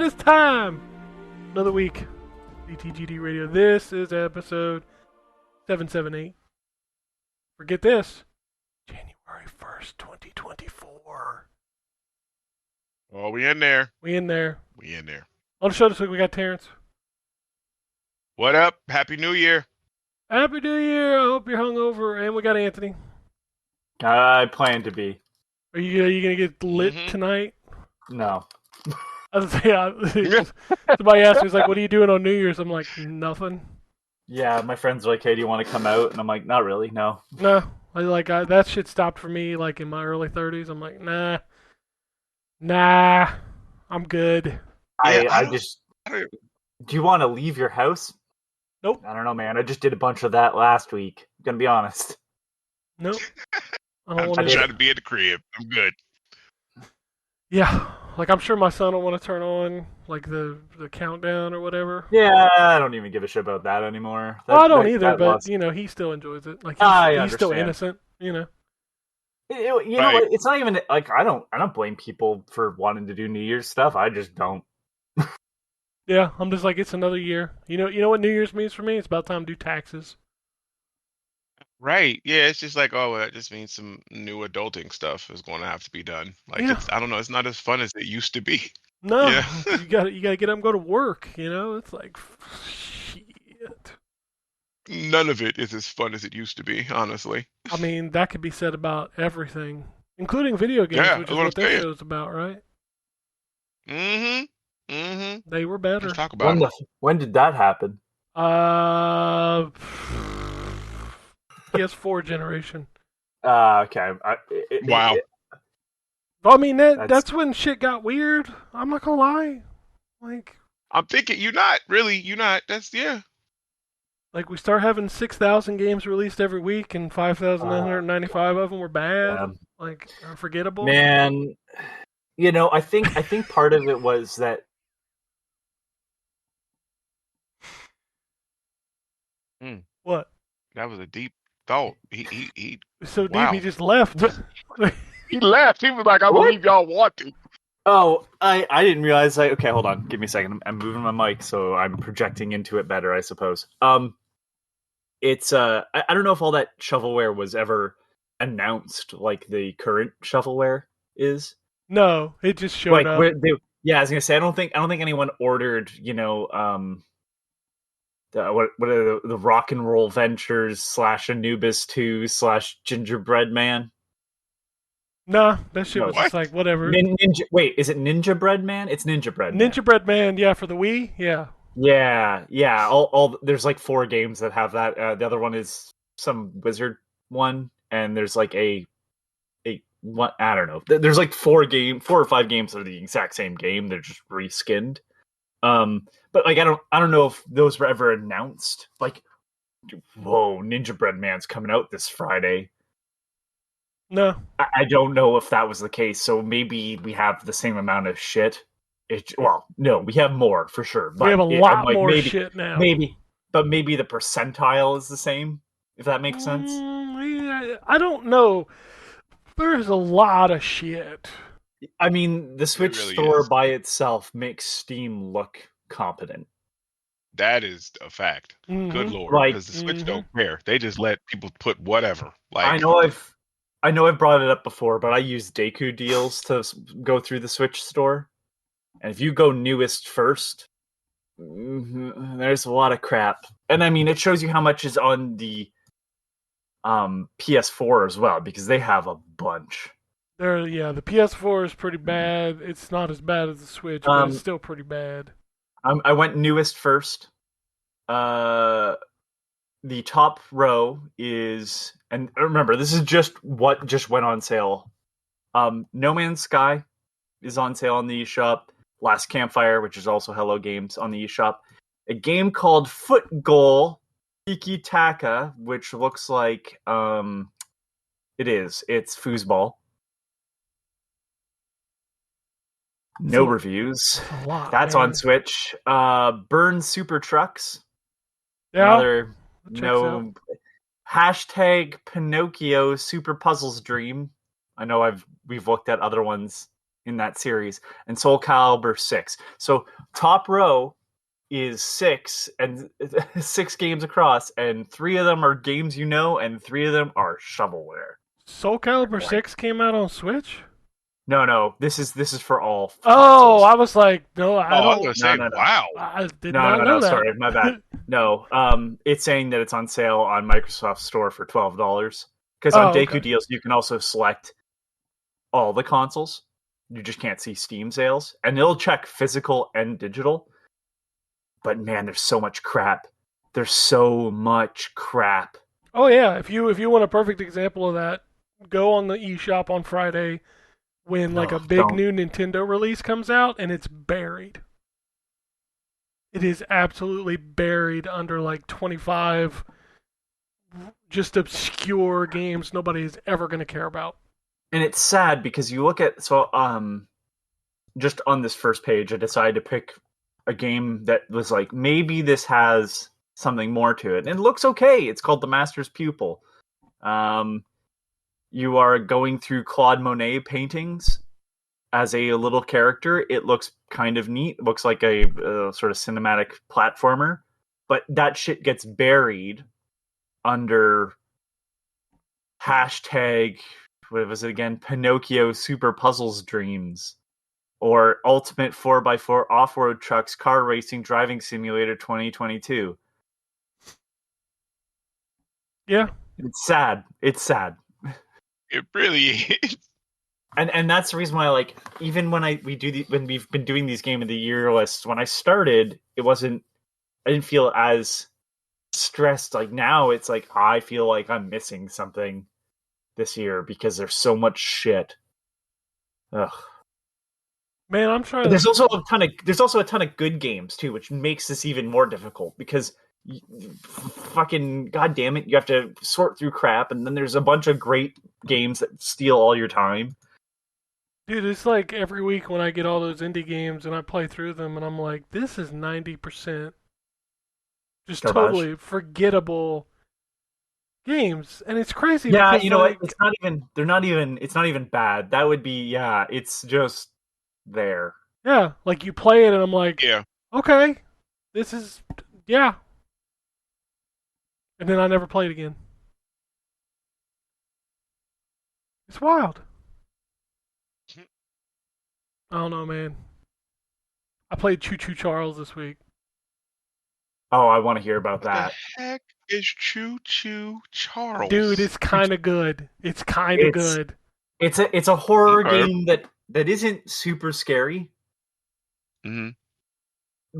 right, it's time. Another week. ZTGD Radio. This is episode 778. Forget this. January 1st, 2024. Oh, we in there. We in there. On the show this week, we got Terrence. What up? Happy New Year. Happy New Year. I hope you're hungover. And we got Anthony. I plan to be. Are you going to get lit tonight? No. I was saying, somebody asked me, he's like, what are you doing on New Year's? I'm like, nothing. Yeah, my friends are like, hey, do you want to come out? And I'm like, not really, no. No. That shit stopped for me like in my early 30s. I'm like, nah, I'm good. Do you want to leave your house? Nope. I don't know, man. I just did a bunch of that last week. I'm going to be honest. Nope. I'm trying to be at the crib. I'm good. Yeah. Like, I'm sure my son will want to turn on, like, the countdown or whatever. Yeah, I don't even give a shit about that anymore. I don't either, but, he still enjoys it. Like, he's still innocent, You know what? It's not even, like, I don't blame people for wanting to do New Year's stuff. I just don't. Yeah, I'm just like, it's another year. You know what New Year's means for me? It's about time to do taxes. Right. Yeah, it's just like, that just means some new adulting stuff is going to have to be done. Like, I don't know, it's not as fun as it used to be. No, yeah. you gotta get up and go to work, It's like, shit. None of it is as fun as it used to be, honestly. I mean, that could be said about everything, including video games, which is what this show's about, right? They were better. Let's talk about it. When did that happen? PS4 generation. Okay. Wow. I mean, that's when shit got weird. I'm not gonna lie. Like, I'm thinking you're not. That's, yeah. Like, we start having 6,000 games released every week, and 5,995 of them were bad. Like, forgettable. Man, I think part of it was that. What? That was a deep thought. He so deep. He just left. He left. He was like, I believe y'all want to. Oh, I didn't realize. Okay, hold on. Give me a second. I'm moving my mic, so I'm projecting into it better, I suppose. It's I don't know if all that shovelware was ever announced, like the current shovelware is. No, it just showed up. I was gonna say I don't think anyone ordered. What are the Rock and Roll Ventures / Anubis 2 / Gingerbread Man? Nah, that shit was just like, whatever. Wait, is it Ninja Bread Man? It's Ninja Bread Man. Ninja Bread Man, yeah, for the Wii, yeah. Yeah. All there's like 4 games that have that. The other one is some wizard one, and there's like a what, I don't know. There's like 4 or 5 games that are the exact same game. They're just reskinned. But like I don't know if those were ever announced. Like, whoa, Ninja Bread Man's coming out this Friday. No, I don't know if that was the case. So maybe we have the same amount of shit. No, we have more for sure. But we have a lot more shit now. Maybe the percentile is the same. If that makes sense. I don't know. There's a lot of shit. I mean, the Switch store by itself makes Steam look competent. That is a fact. Mm-hmm. Good Lord, because the Switch don't care. They just let people put whatever. Like, I know I've brought it up before, but I use Deku deals to go through the Switch store. And if you go newest first, there's a lot of crap. And I mean, it shows you how much is on the PS4 as well, because they have a bunch. The PS4 is pretty bad. It's not as bad as the Switch, but it's still pretty bad. I went newest first. The top row is, and remember, this is just what just went on sale. No Man's Sky is on sale on the eShop. Last Campfire, which is also Hello Games, on the eShop. A game called Foot Goal Tiki Taka, which looks like it's foosball. No reviews. That's on Switch. Burn Super Trucks. Yeah. Hashtag Pinocchio Super Puzzles Dream. I know we've looked at other ones in that series, and Soul Calibur 6. So top row is 6 and 6 games across, and 3 of them are games you know, and 3 of them are shovelware. Soul Calibur 6 came out on Switch? No, this is for all Oh, consoles. I was like, no, I I was don't. gonna say, No. wow. I did not know No, that. sorry, my bad. No, it's saying that it's on sale on Microsoft Store for $12. Because on Deku okay. Deals, you can also select all the consoles. You just can't see Steam sales, and it'll check physical and digital. But man, there's so much crap. There's so much crap. Oh yeah, if you want a perfect example of that, go on the eShop on Friday when like No, a big don't. new Nintendo release comes out and it's buried. It is absolutely buried under like 25 just obscure games nobody's ever going to care about. And it's sad because you look at just on this first page, I decided to pick a game that was like, maybe this has something more to it. And it looks okay. It's called The Master's Pupil. You are going through Claude Monet paintings as a little character. It looks kind of neat. It looks like a sort of cinematic platformer. But that shit gets buried under hashtag, what was it again? Pinocchio Super Puzzles Dreams. Or Ultimate 4x4 Off-Road Trucks Car Racing Driving Simulator 2022. Yeah. It's sad. It's sad. It really is. And that's the reason why, like, even when when we've been doing these Game of the Year lists, when I started, I didn't feel as stressed. Like now it's like I feel like I'm missing something this year because there's so much shit. Ugh. Man, I'm trying. But there's also a ton of good games too, which makes this even more difficult because fucking goddamn it, you have to sort through crap, and then there's a bunch of great games that steal all your time. Dude, it's like every week when I get all those indie games and I play through them, and I'm like, this is 90% just Garbage. totally forgettable games, and it's crazy. Yeah, because, you know like, what? It's not even bad. That would be, yeah. It's just there. Yeah, like you play it, and I'm like, Yeah. okay, this is yeah, and then I never play it again. It's wild. I don't know, man. I played Choo Choo Charles this week. Oh, I want to hear about What that. the heck is Choo Choo Charles? Dude, it's kind of good. It's kind of good. It's a horror Okay. game that isn't super scary. Mm-hmm.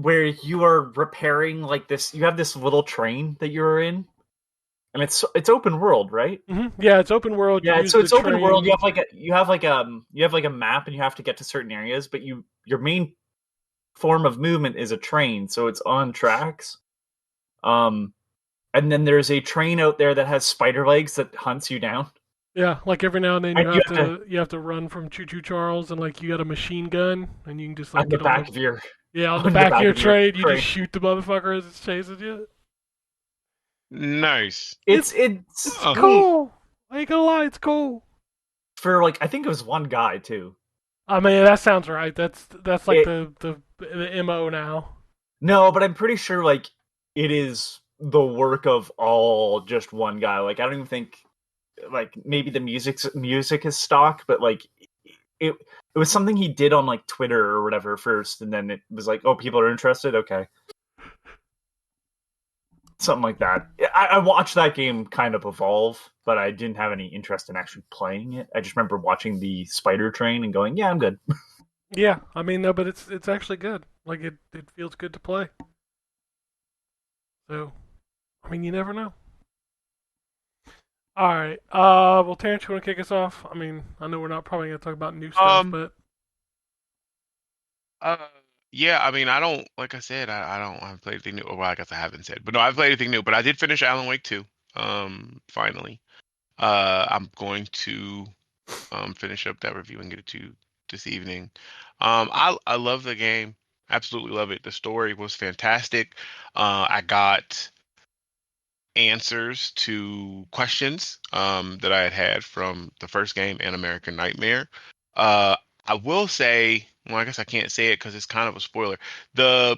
Where you are repairing like this. You have this little train that you're in, and it's open world, right? Mm-hmm. Yeah, it's open world. Yeah, You use so it's the open world. train. You have like a map, and you have to get to certain areas. But your main form of movement is a train, so it's on tracks. And then there's a train out there that has spider legs that hunts you down. Yeah, like every now and then And you have to run from Choo Choo Charles, and like you got a machine gun, and you can just like on the get back of your on the back of your train. You just shoot the motherfucker as it's chasing you. Nice. It's cool. I ain't gonna lie, it's cool. For like I think it was one guy too. I mean, that sounds right. That's like the MO now. No, but I'm pretty sure like it is the work of all just one guy. Like I don't even think like maybe the music is stock, but like it was something he did on like Twitter or whatever first, and then it was like, oh, people are interested. Okay, something like that. I watched that game kind of evolve, but I didn't have any interest in actually playing it. I just remember watching the Spider Train and going, yeah, I'm good. Yeah, I mean, no, but it's actually good. Like it feels good to play. So, I mean, you never know. All right. Well, Terrence, you want to kick us off? I mean, I know we're not probably going to talk about new stuff, but Uh, yeah. I mean, I don't. Like I said, I don't. I haven't played anything new. Well, I guess I haven't said, but no, I've played anything new. But I did finish Alan Wake 2. Finally. I'm going to finish up that review and get it to you this evening. I love the game. Absolutely love it. The story was fantastic. I got answers to questions that I had from the first game and American Nightmare. I will say, well, I guess I can't say it because it's kind of a spoiler. How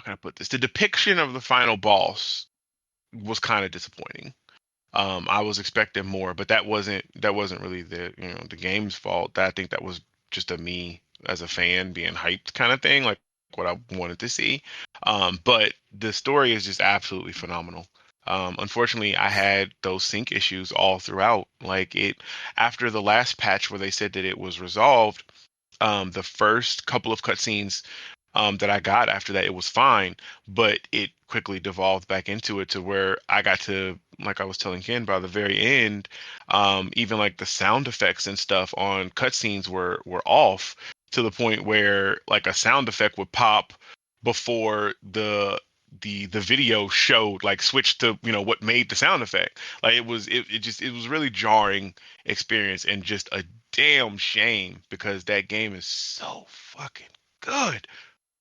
can I put this? The depiction of the final boss was kind of disappointing. I was expecting more, but that wasn't really the game's fault. I think that was just a me as a fan being hyped kind of thing, like what I wanted to see. But the story is just absolutely phenomenal. Unfortunately, I had those sync issues all throughout. Like after the last patch where they said that it was resolved, the first couple of cutscenes that I got after that, it was fine, but it quickly devolved back into it to where I got to, like I was telling Ken, by the very end, even like the sound effects and stuff on cutscenes were off to the point where like a sound effect would pop before the video showed, like switched to what made the sound effect. Like it was really jarring experience, and just a damn shame because that game is so fucking good.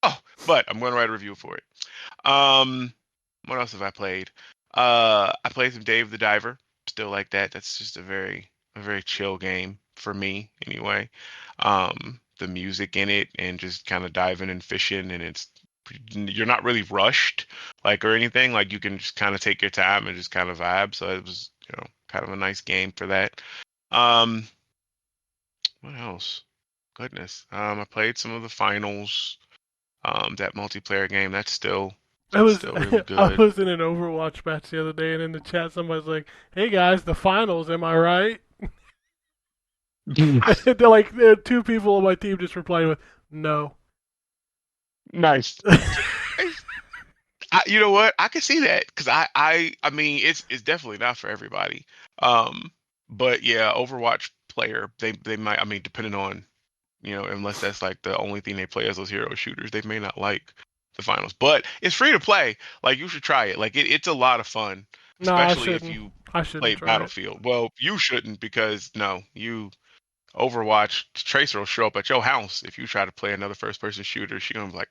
Oh, but I'm going to write a review for it. What else have I played? I played some Dave the Diver. Still like that. That's just a very chill game for me anyway. The music in it and just kind of diving and fishing, and you're not really rushed like or anything. Like you can just kind of take your time and just kind of vibe. So it was kind of a nice game for that. What else? Goodness. I played some of the finals. That multiplayer game, that's still really good. I was in an Overwatch match the other day, and in the chat somebody's like, "Hey guys, the finals, am I right?" They're like, there are two people on my team just replying with, "No." Nice. You know what? I can see that because I mean, it's definitely not for everybody. But yeah, Overwatch player, they might. I mean, depending on unless that's like the only thing they play as those hero shooters, they may not like the finals. But it's free to play. Like you should try it. Like it's a lot of fun, especially if you play Battlefield. Well, you shouldn't because Overwatch Tracer will show up at your house if you try to play another first-person shooter. She's gonna be like,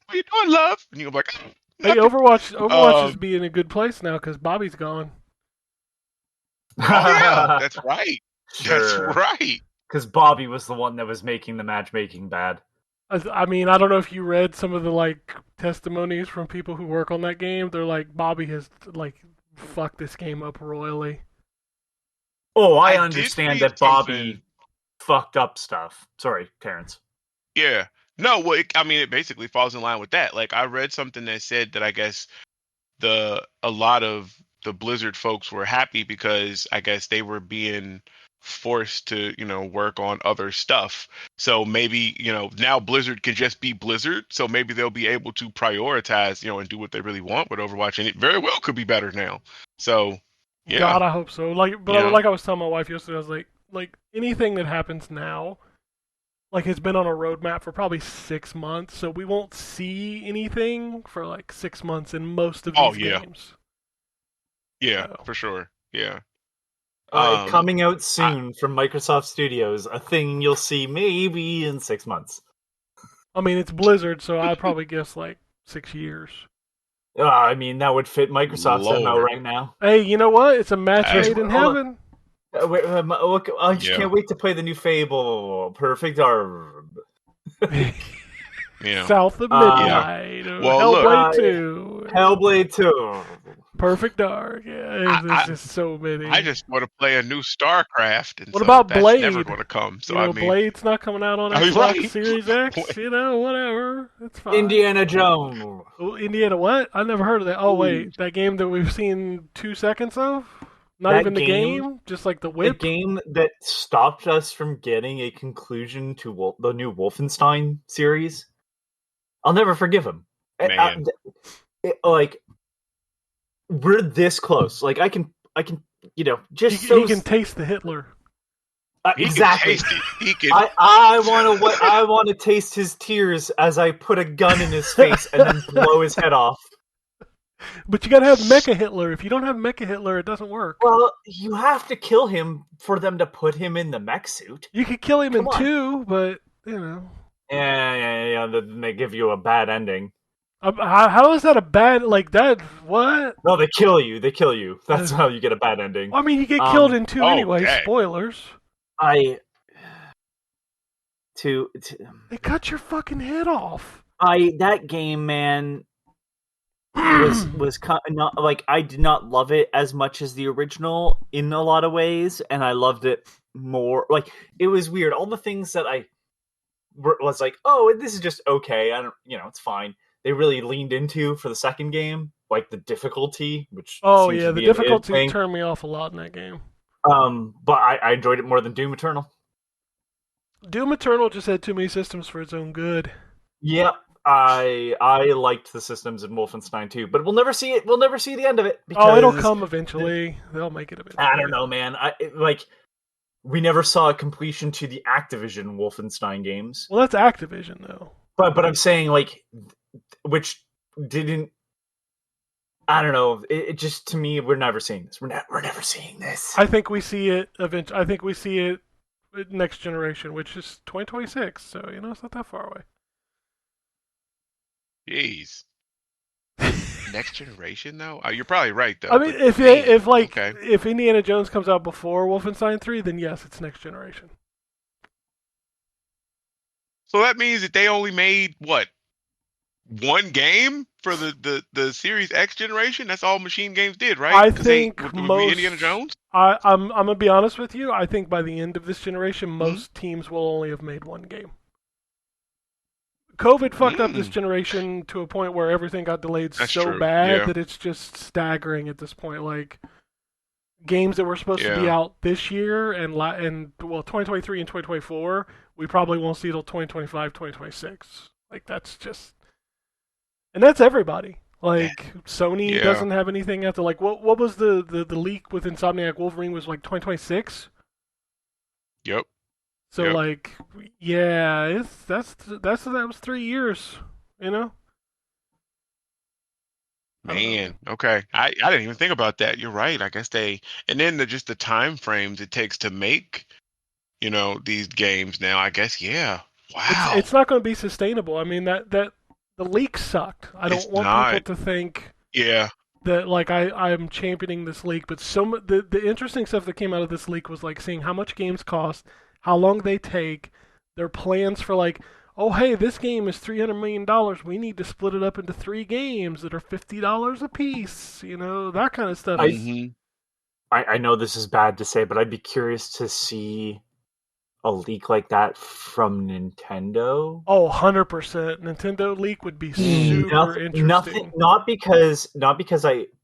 "What are you doing, love?" And you're like, "Hey, Overwatch is being in a good place now because Bobby's gone." Oh yeah, that's right. Sure. That's right. Because Bobby was the one that was making the matchmaking bad. I mean, I don't know if you read some of the testimonies from people who work on that game. They're like, Bobby has fucked this game up royally. Oh, I understand that Bobby fucked up stuff. Sorry, Terrence. Yeah. No, well, it basically falls in line with that. Like, I read something that said that I guess a lot of the Blizzard folks were happy because I guess they were being forced to work on other stuff. So maybe now Blizzard can just be Blizzard, so maybe they'll be able to prioritize and do what they really want with Overwatch, and it very well could be better now. So yeah, God, I hope so. Like I was telling my wife yesterday, I was like anything that happens now it's been on a roadmap for probably 6 months, so we won't see anything for 6 months in most of these games. Yeah, so. For sure. Yeah. Coming out soon from Microsoft Studios, a thing you'll see maybe in 6 months. I mean, it's Blizzard, so I'd probably guess 6 years. I mean, that would fit Microsoft's MO right now. Hey, you know what? It's a match made in heaven. I just can't wait to play the new Fable. Perfect Dark. South of Midnight. Hellblade 2. Hellblade 2. Perfect Dark. Yeah, there's just so many. I just want to play a new StarCraft. And what about Blade? That's never going to come. So Blade's not coming out on Xbox Series X. Whatever. It's fine. Indiana Jones. Indiana what? I never heard of that. Oh wait, that game that we've seen 2 seconds of. Not even the game, just the whip. The game that stopped us from getting a conclusion to the new Wolfenstein series. I'll never forgive him. Man. We're this close. I can, just he can taste the Hitler. Exactly. He can. I want to taste his tears as I put a gun in his face and then blow his head off. But you gotta have Mecha Hitler. If you don't have Mecha Hitler, it doesn't work. Well, you have to kill him for them to put him in the mech suit. You could kill him in 2, but Yeah. Then they give you a bad ending. How is that a bad that? What? No, they kill you. That's how you get a bad ending. I mean, you get killed in 2 anyway. Okay. Spoilers. They cut your fucking head off. That game, man, was not like, I did not love it as much as the original in a lot of ways, and I loved it more. Like, it was weird. All the things that I was like, oh, this is just okay. I don't, it's fine. They really leaned into for the second game, like the difficulty, which seems to the be difficulty turned me off a lot in that game. But I enjoyed it more than Doom Eternal. Doom Eternal just had too many systems for its own good. Yep. I liked the systems in Wolfenstein 2, but we'll never see it. We'll never see the end of it. Oh, it'll come eventually. They'll make it eventually. I don't know, man. We never saw a completion to the Activision Wolfenstein games. Well, that's Activision, though. But I'm saying, like, which didn't. I don't know. It just, to me, we're never seeing this. We're never seeing this. I think we see it eventually. I think we see it next generation, which is 2026. So it's not that far away. Jeez. Next generation, though? You're probably right, though. I mean, if Indiana Jones comes out before Wolfenstein 3, then yes, it's next generation. So that means that they only made what? One game for the Series X generation? That's all Machine Games did, right? I think most Indiana Jones. I'm gonna be honest with you. I think by the end of this generation, most teams will only have made one game. COVID fucked up this generation to a point where everything got delayed bad that it's just staggering at this point. Like, games that were supposed to be out this year and 2023 and 2024, we probably won't see till 2025, 2026. Like, that's just, and that's everybody. Like, Sony doesn't have anything after, like, what was the leak with Insomniac Wolverine was like 2026? Yep. So that was 3 years, Man, okay. I didn't even think about that. You're right. I guess and then just the time frames it takes to make, these games now. I guess, wow. It's not going to be sustainable. I mean, that the leak sucked. I don't want people to think that, like, I'm championing this leak, but the interesting stuff that came out of this leak was, like, seeing how much games cost, how long they take, their plans for, like, oh, hey, this game is $300 million. We need to split it up into 3 games that are $50 a piece. That kind of stuff. I know this is bad to say, but I'd be curious to see a leak like that from Nintendo. Oh, 100%. Nintendo leak would be super interesting.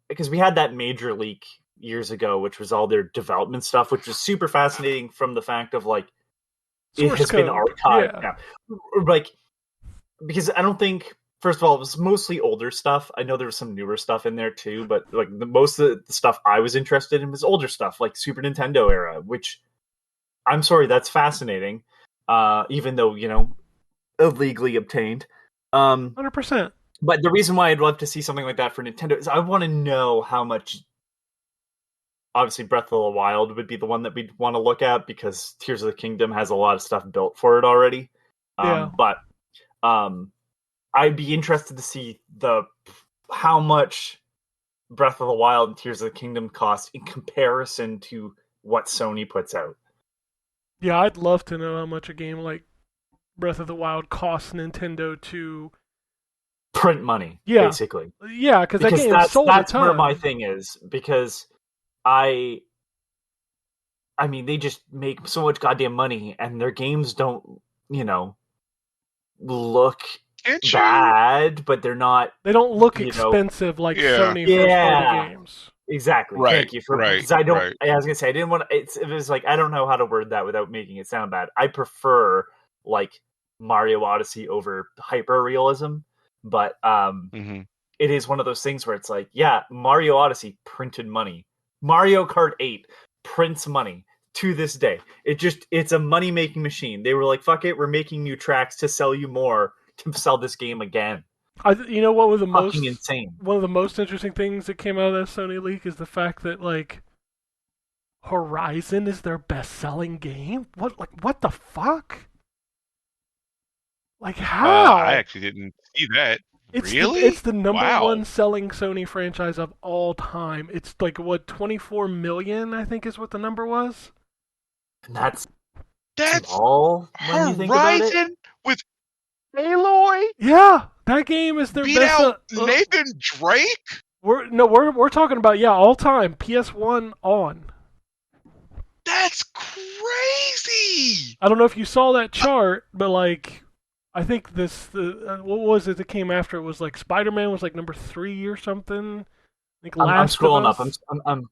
Because we had that major leak years ago, which was all their development stuff, which was super fascinating from the fact of, like, it has been archived now. Like, because I don't think, first of all, it was mostly older stuff. I know there was some newer stuff in there too, but, like, most of the stuff I was interested in was older stuff, like Super Nintendo era, which, I'm sorry, that's fascinating. Even though, illegally obtained. 100%. But the reason why I'd love to see something like that for Nintendo is I want to know how much. Obviously, Breath of the Wild would be the one that we'd want to look at because Tears of the Kingdom has a lot of stuff built for it already. But I'd be interested to see how much Breath of the Wild and Tears of the Kingdom cost in comparison to what Sony puts out. Yeah, I'd love to know how much a game like Breath of the Wild costs Nintendo to print money, basically. Yeah, because that game sold a ton. That's where my thing is, because I mean, they just make so much goddamn money, and their games don't, look bad, but they're not. They don't look expensive like Sony first-party games. Exactly. Right. Thank you for because I don't. Right. I was gonna say I didn't want. It was like I don't know how to word that without making it sound bad. I prefer, like, Mario Odyssey over hyper realism, but it is one of those things where it's like, Mario Odyssey printed money. Mario Kart 8 prints money to this day. It's a money-making machine. They were like, fuck it, we're making new tracks to sell you more, to sell this game again. What was the fucking insane. One of the most interesting things that came out of that Sony leak is the fact that, like, Horizon is their best-selling game? What the fuck? Like, how? I actually didn't see that. Really? It's the number one selling Sony franchise of all time. It's like, 24 million, I think is what the number was? And that's That's small when you think about it. Horizon with Aloy Yeah, that game is their beat best. out Nathan Drake. We're talking about all time PS1 on. That's crazy. I don't know if you saw that chart, but like, I think what was it that came after? It was like Spider-Man was like number 3 or something. I think I'm Last scrolling of up. Us. I'm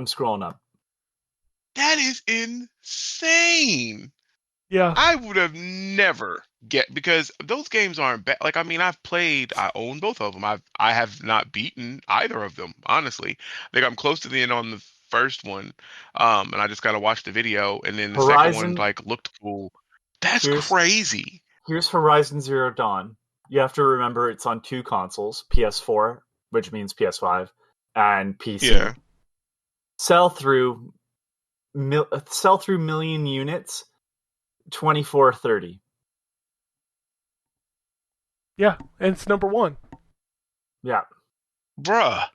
scrolling up. That is insane. Yeah, I would have never because those games aren't bad. Like, I mean, I own both of them. I have not beaten either of them, honestly. I think I'm close to the end on the first one, and I just gotta watch the video, and then the second one Horizon. like looked cool. That's Here's crazy. here's Horizon Zero Dawn. You have to remember it's on 2 consoles: PS4, which means PS5, and PC. Yeah. Sell through million units, 2430. yeah, and it's number 1. Yeah. Bruh.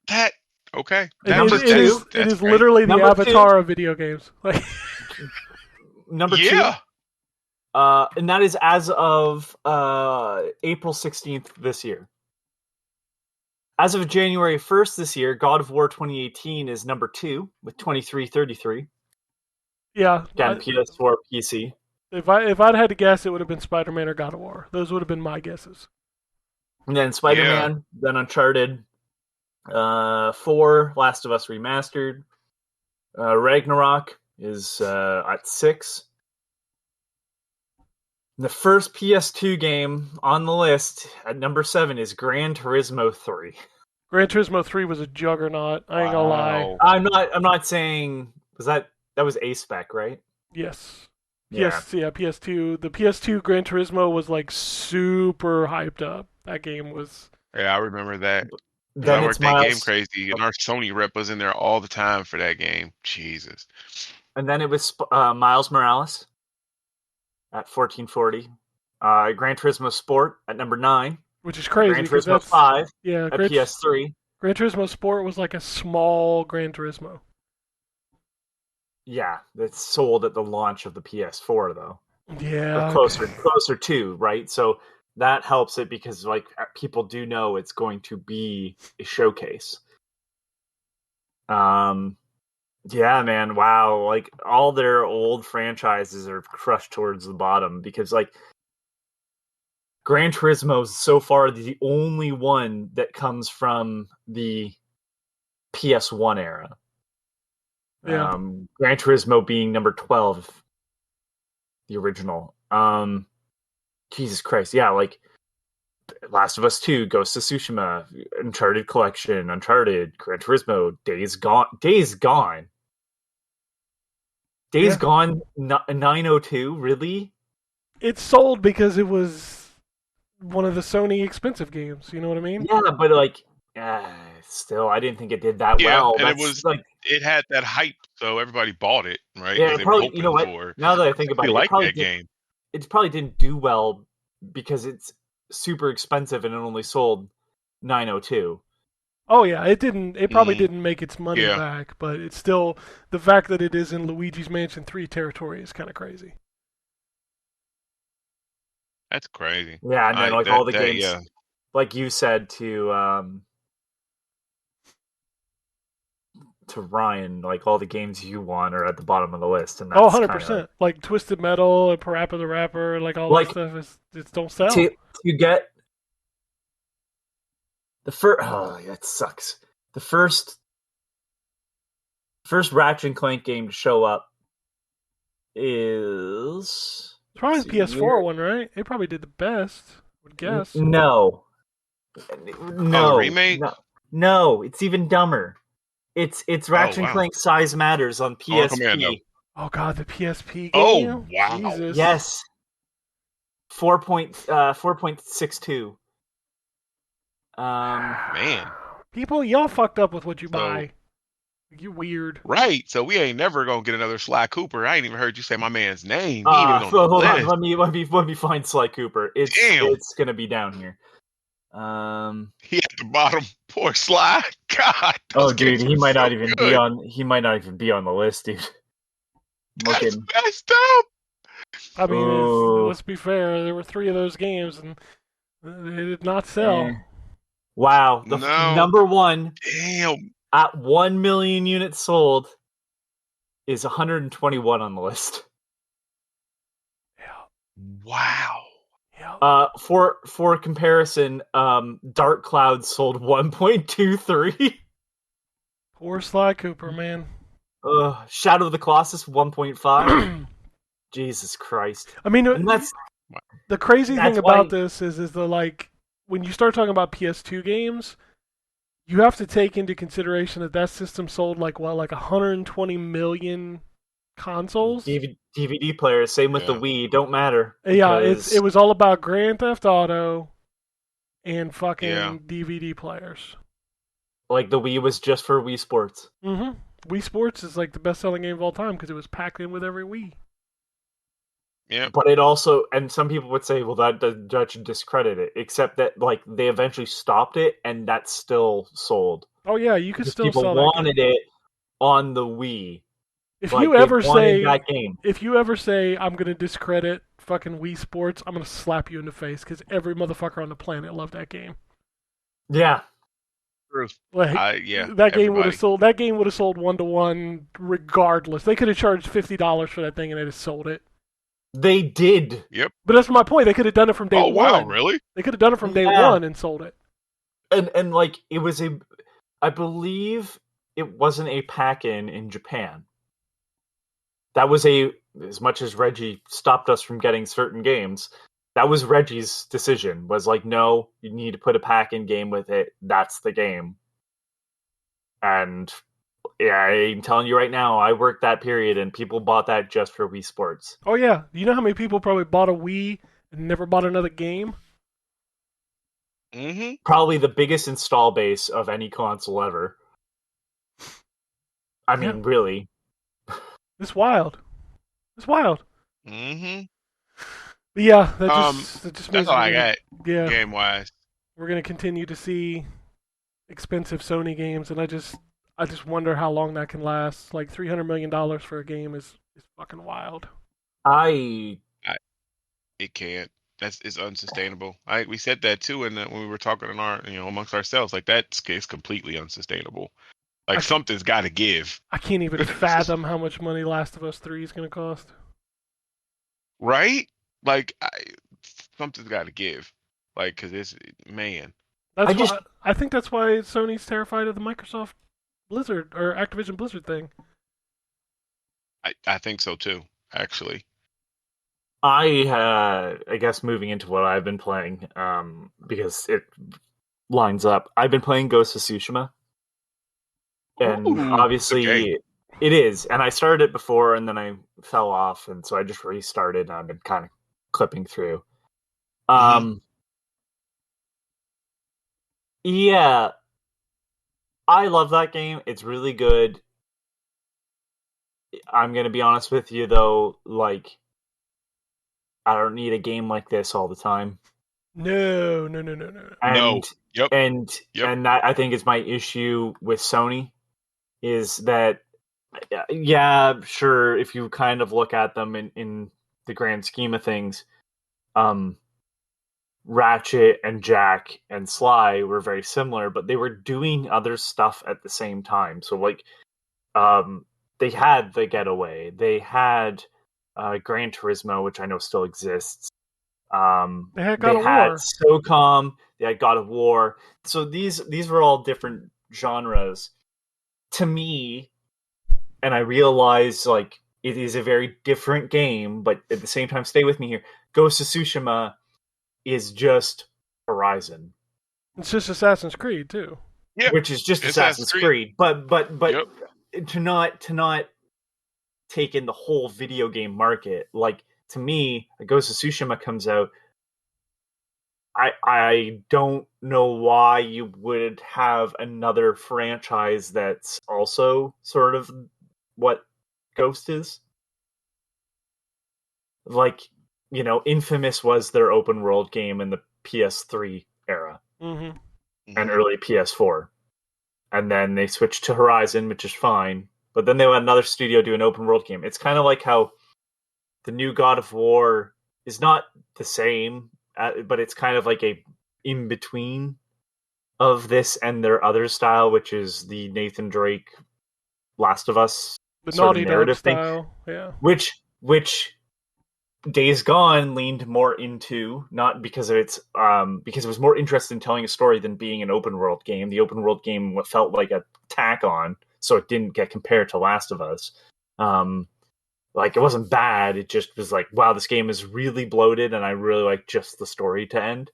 That okay. Number It two. is great. literally the Number avatar of video games. Like, Number Yeah. 2. And that is as of April 16th this year. As of January 1st this year, God of War 2018 is number 2 with 2333. yeah, Again, PS4, PC. if I'd had to guess, it would have been Spider-Man or God of War. Those would have been my guesses. And then Spider-Man, then Uncharted, 4, Last of Us Remastered. Ragnarok is at 6. The first PS2 game on the list at number 7 is Gran Turismo 3. Gran Turismo 3 was a juggernaut. I ain't gonna lie. Wow. I'm not saying that was A spec, right? Yes. Yeah. PS2. The PS2 Gran Turismo was like super hyped up. That game was. Yeah, I remember that. 'Cause Then I it's worked that game Miles, crazy, and our Sony rep was in there all the time for that game. Jesus. and then it was Miles Morales at 1440. Gran Turismo Sport at number 9. Which is crazy. Gran 'Cause Turismo 5 yeah, at PS3. Gran Turismo Sport was like a small Gran Turismo. Yeah, it's sold at the launch of the PS4 though. Yeah. Or closer to, right? So that helps it because like people do know it's going to be a showcase. Yeah, man, wow. Like all their old franchises are crushed towards the bottom because like Gran Turismo is so far the only one that comes from the PS1 era. Yeah. Gran Turismo being number 12, the original. Jesus Christ, yeah, like Last of Us 2, Ghost of Tsushima, Uncharted Collection, Uncharted, Gran Turismo, Days Gone. Yeah. Gone 902, really? It sold because it was one of the Sony expensive games. You know what I mean? Yeah, but like, still, I didn't think it did that well. and That's it had that hype, so everybody bought it, right? Yeah, 'Cause they probably. were You know hoping what? for. Now that I think about They it, like that game. it probably didn't do well because it's super expensive and it only sold 902. Oh yeah, it didn't. It probably Mhm. didn't make its money Yeah. back, but it's still the fact that it is in Luigi's Mansion 3 territory is kind of crazy. That's crazy. Yeah, and then all the games, Yeah. like you said to Ryan, like all the games you want are at the bottom of the list, and that's 100%. Like Twisted Metal and Parappa the Rapper, like all Like, that stuff it don't sell. to get the first. Oh, that sucks. The first Ratchet and Clank game to show up is It's probably the let's see PS4 here. one, right? It probably did the best, I would guess. No, the remake? No, it's even dumber. It's Ratchet and wow. Clank Size Matters on Commando. PSP. Oh god, the PSP Oh, game? wow. Jesus. Yes, 4.62. Man. People, y'all fucked up with what you So- buy. You're weird. Right. So we ain't never gonna get another Sly Cooper. I ain't even heard you say my man's name. He ain't even on the Hold on, list. let me find Sly Cooper. Damn. It's gonna be down here. He at the bottom. Poor Sly. God. Oh, those dude, games he were might so not even good. be on the list, dude. That's Looking. messed up. I mean, Ooh. let's be fair. There were 3 of those games, and they did not sell. Wow. The No. number one Damn. at 1 million units sold is 121 on the list. Wow. Yeah. For comparison, Dark Cloud sold 1.23. Poor Sly Cooper, man. Shadow of the Colossus 1.5. Jesus Christ. I mean, And that's the crazy that's thing about why- this is the like when you start talking about PS2 games, you have to take into consideration that system sold like 120 million consoles. DVD players, same with the Wii, don't matter. Yeah, because- it was all about Grand Theft Auto and fucking Yeah. DVD players. Like the Wii was just for Wii Sports. Mm-hmm. Wii Sports is like the best-selling game of all time because it was packed in with every Wii. Yeah. But it also, and some people would say, well, that should discredit it. Except that, like, they eventually stopped it, and that's still sold. Oh yeah, you could Because still people sell that wanted game. it on the Wii. If Like, you they ever wanted say that game. if you ever say I'm gonna discredit fucking Wii Sports, I'm gonna slap you in the face because every motherfucker on the planet loved that game. Yeah. Truth. Like Yeah. that game would everybody. have sold. That game would have sold 1-to-1 regardless. They could have charged $50 for that thing and they'd have sold it. They did. But that's my point. They could have done it from day Oh one. wow, really? They could have done it from day Yeah. one and sold it. And like, it was I believe it wasn't a pack-in in Japan. That was as much as Reggie stopped us from getting certain games, that was Reggie's decision, was like, no, you need to put a pack-in game with it. That's the game. And yeah, I'm telling you right now, I worked that period and people bought that just for Wii Sports. Oh yeah. You know how many people probably bought a Wii and never bought another game? Mm-hmm. Probably the biggest install base of any console ever. I mean, Yeah. really. It's wild. It's wild. Mm-hmm. But yeah, that just means That's all I we're gonna- got. Yeah. Game wise. We're gonna continue to see expensive Sony games, and I just wonder how long that can last. Like $300 million for a game is fucking wild. I It can't. It's unsustainable. We said that too, when we were talking in our amongst ourselves. Like that is completely unsustainable. Like something's got to give. I can't even fathom how much money Last of Us 3 is gonna cost. Right? Like something's got to give. Like because it's man. I think that's why Sony's terrified of the Microsoft Blizzard or Activision Blizzard thing. I think so too. Actually. I guess moving into what I've been playing, because it lines up. I've been playing Ghost of Tsushima, and Ooh, obviously okay. it is. And I started it before, and then I fell off, and so I just restarted. And I've been kind of clipping through. Yeah, I love that game. It's really good. I'm gonna be honest with you though, like, I don't need a game like this all the time. No. And, No. Yep. And that, I think, is my issue with Sony, is that, yeah, sure, if you kind of look at them in the grand scheme of things, Ratchet and Jack and Sly were very similar, but they were doing other stuff at the same time. So, like, they had The Getaway, they had Gran Turismo, which I know still exists. They had God of had War. SOCOM, they had God of War. So these were all different genres. To me, and I realize, like, it is a very different game, but at the same time, stay with me here. Ghost of Tsushima is just Horizon. It's just Assassin's Creed too. Yeah. Which is just Assassin's Creed. But Yep. to not take in the whole video game market, like, to me, Ghost of Tsushima comes out, I don't know why you would have another franchise that's also sort of what Ghost is. Like, Infamous was their open world game in the PS3 era and early PS4. And then they switched to Horizon, which is fine. but then they let another studio do an open world game. It's kind of like how the new God of War is not the same, but it's kind of like a in between of this and their other style, which is the Nathan Drake Last of Us The sort Naughty of Dog narrative thing, style, yeah. which Days Gone leaned more into, not because of its because it was more interested in telling a story than being an open world game. The open world game felt like a tack on, so it didn't get compared to Last of Us. Like, it wasn't bad, it just was like, wow, this game is really bloated, and I really like just the story to end.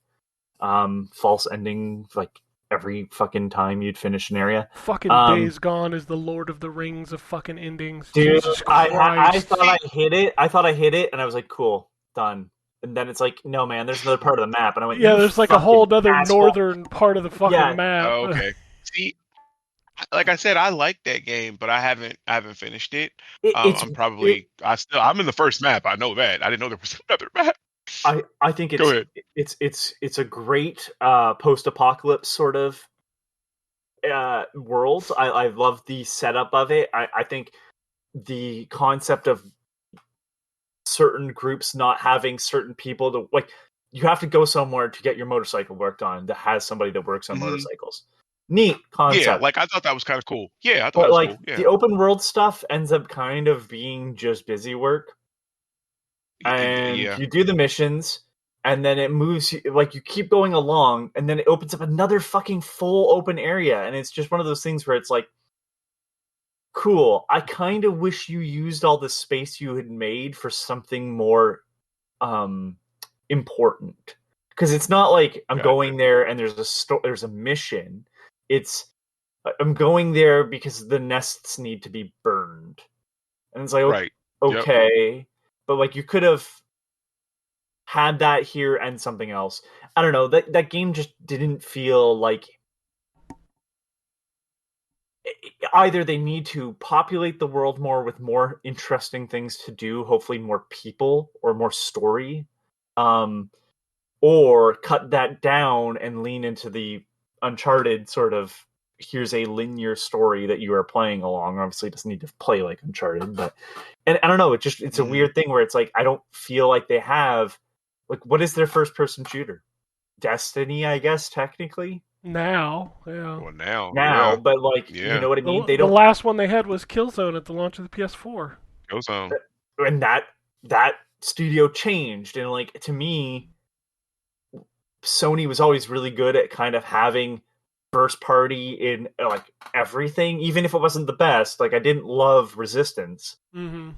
False ending, like, every fucking time you'd finish an area. Fucking Days Gone is the Lord of the Rings of fucking endings. Dude, Jesus Christ. I thought I hit it. And I was like, cool, done. And then it's like, no, man, there's another part of the map. And I went, yeah, there's like a whole other asshole. northern part of the fucking map. Oh, okay. See, like I said, I like that game, but I haven't finished it. I'm in the first map. I know that. I didn't know there was another map. I think it's a great post-apocalypse sort of world. I love the setup of it. I think the concept of certain groups not having certain people to, like, you have to go somewhere to get your motorcycle worked on that has somebody that works on motorcycles. Neat concept. Yeah, like, I thought that was kind of cool. Yeah, I thought but that was like cool. Yeah. the open world stuff ends up kind of being just busy work. And you do the missions, and then it moves, like, you keep going along, and then it opens up another fucking full open area, and it's just one of those things where it's like, cool, I kind of wish you used all the space you had made for something more important. Because it's not like I'm going there and there's a mission. It's, I'm going there because the nests need to be burned. And it's like, right. Okay. Yep. But, like, you could have had that here and something else. I don't know. That game just didn't feel like, either they need to populate the world more with more interesting things to do, hopefully more people or more story, or cut that down and lean into the Uncharted sort of, here's a linear story that you are playing along. Obviously, it doesn't need to play like Uncharted, but, and I don't know, it's a weird thing where it's like, I don't feel like they have, like, what is their first person shooter? Destiny, I guess, technically. Now, yeah. Well, now, yeah. But, like, you know what I mean? The last one they had was Killzone at the launch of the PS4. Killzone. And that studio changed, and, like, to me, Sony was always really good at kind of having first party in, like, everything, even if it wasn't the best. Like, I didn't love Resistance. Mm-hmm.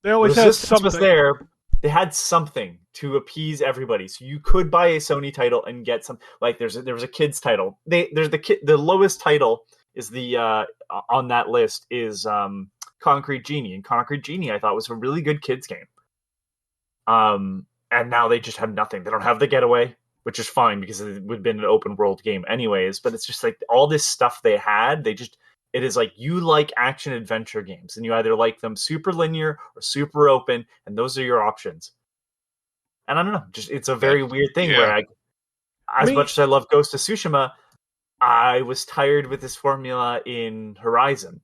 They always Resistance had something. was there. They had something to appease everybody, so you could buy a Sony title and get some. Like, there was a kids title. The lowest title is the on that list is Concrete Genie, and Concrete Genie I thought was a really good kids game. And now they just have nothing. They don't have the Getaway, which is fine because it would have been an open world game anyways. But it's just like all this stuff they had. It is like, you like action adventure games, and you either like them super linear or super open, and those are your options. And I don't know, just, it's a very weird thing where much as I love Ghost of Tsushima, I was tired with this formula in Horizon.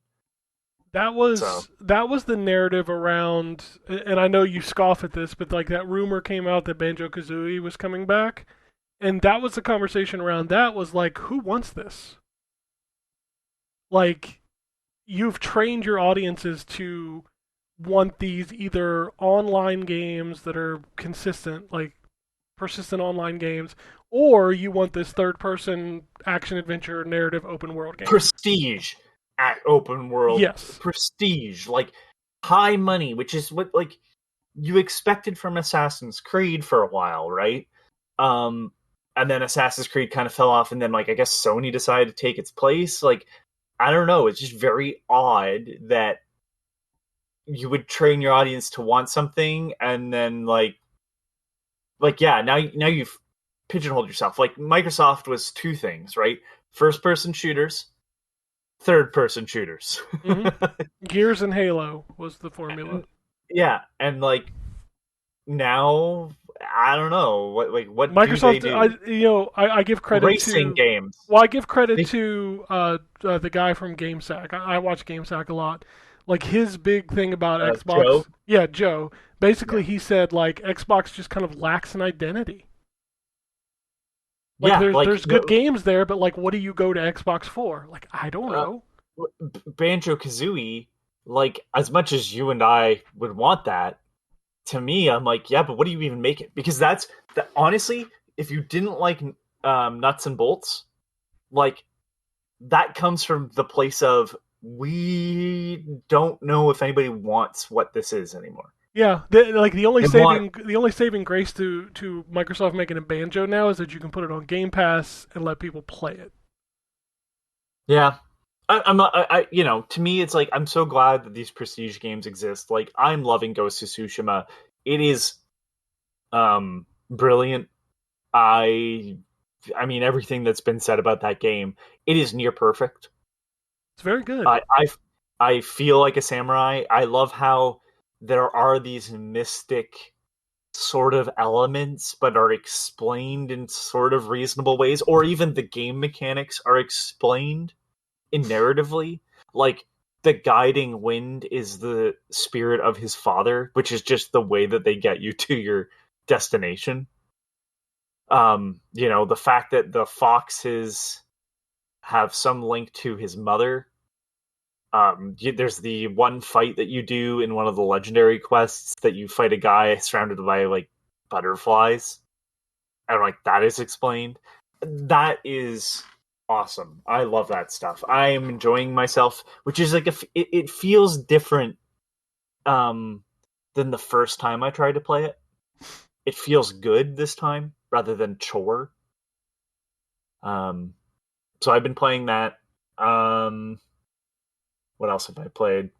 That was the narrative around, and I know you scoff at this, but, like, that rumor came out that Banjo-Kazooie was coming back, and that was the conversation around that, was like, who wants this? Like, you've trained your audiences to want these either online games that are consistent, like persistent online games, or you want this third-person action-adventure narrative open-world game. Prestige at open world. Yes. Prestige, like, high money, which is what, like, you expected from Assassin's Creed for a while, right? And then Assassin's Creed kind of fell off, and then, like, I guess Sony decided to take its place. Like, I don't know. It's just very odd that you would train your audience to want something, and then now you've pigeonholed yourself. Like, Microsoft was two things, right? First-person shooters, third-person shooters. Mm-hmm. Gears and Halo was the formula. Yeah, and, like, now, I don't know what Microsoft. do they do? I give credit racing games. Well, I give credit to the guy from GameSack. I watch GameSack a lot. Like his big thing about Xbox, Joe? yeah, Joe. Basically, he said like Xbox just kind of lacks an identity. Like Yeah, like there's good games there, but like what do you go to Xbox for? Like I don't know. Banjo-Kazooie, like as much as you and I would want that, to me, I'm like, yeah, but what do you even make it? Because that's honestly, if you didn't like nuts and bolts, like that comes from the place of we don't know if anybody wants what this is anymore. Yeah, the only saving grace to Microsoft making a Banjo now is that you can put it on Game Pass and let people play it. Yeah, I'm not. To me, it's like I'm so glad that these prestige games exist. Like I'm loving Ghost of Tsushima. It is, brilliant. I mean, everything that's been said about that game, it is near perfect. It's very good. I feel like a samurai. I love how there are these mystic sort of elements, but are explained in sort of reasonable ways, or even the game mechanics are explained in narratively. Like the guiding wind is the spirit of his father, which is just the way that they get you to your destination. The fact that the foxes have some link to his mother. There's the one fight that you do in one of the legendary quests that you fight a guy surrounded by like butterflies, and like that is explained. That is awesome. I love that stuff. I am enjoying myself, which is like it feels different than the first time I tried to play it. It feels good this time rather than chore. So I've been playing that. What else have I played?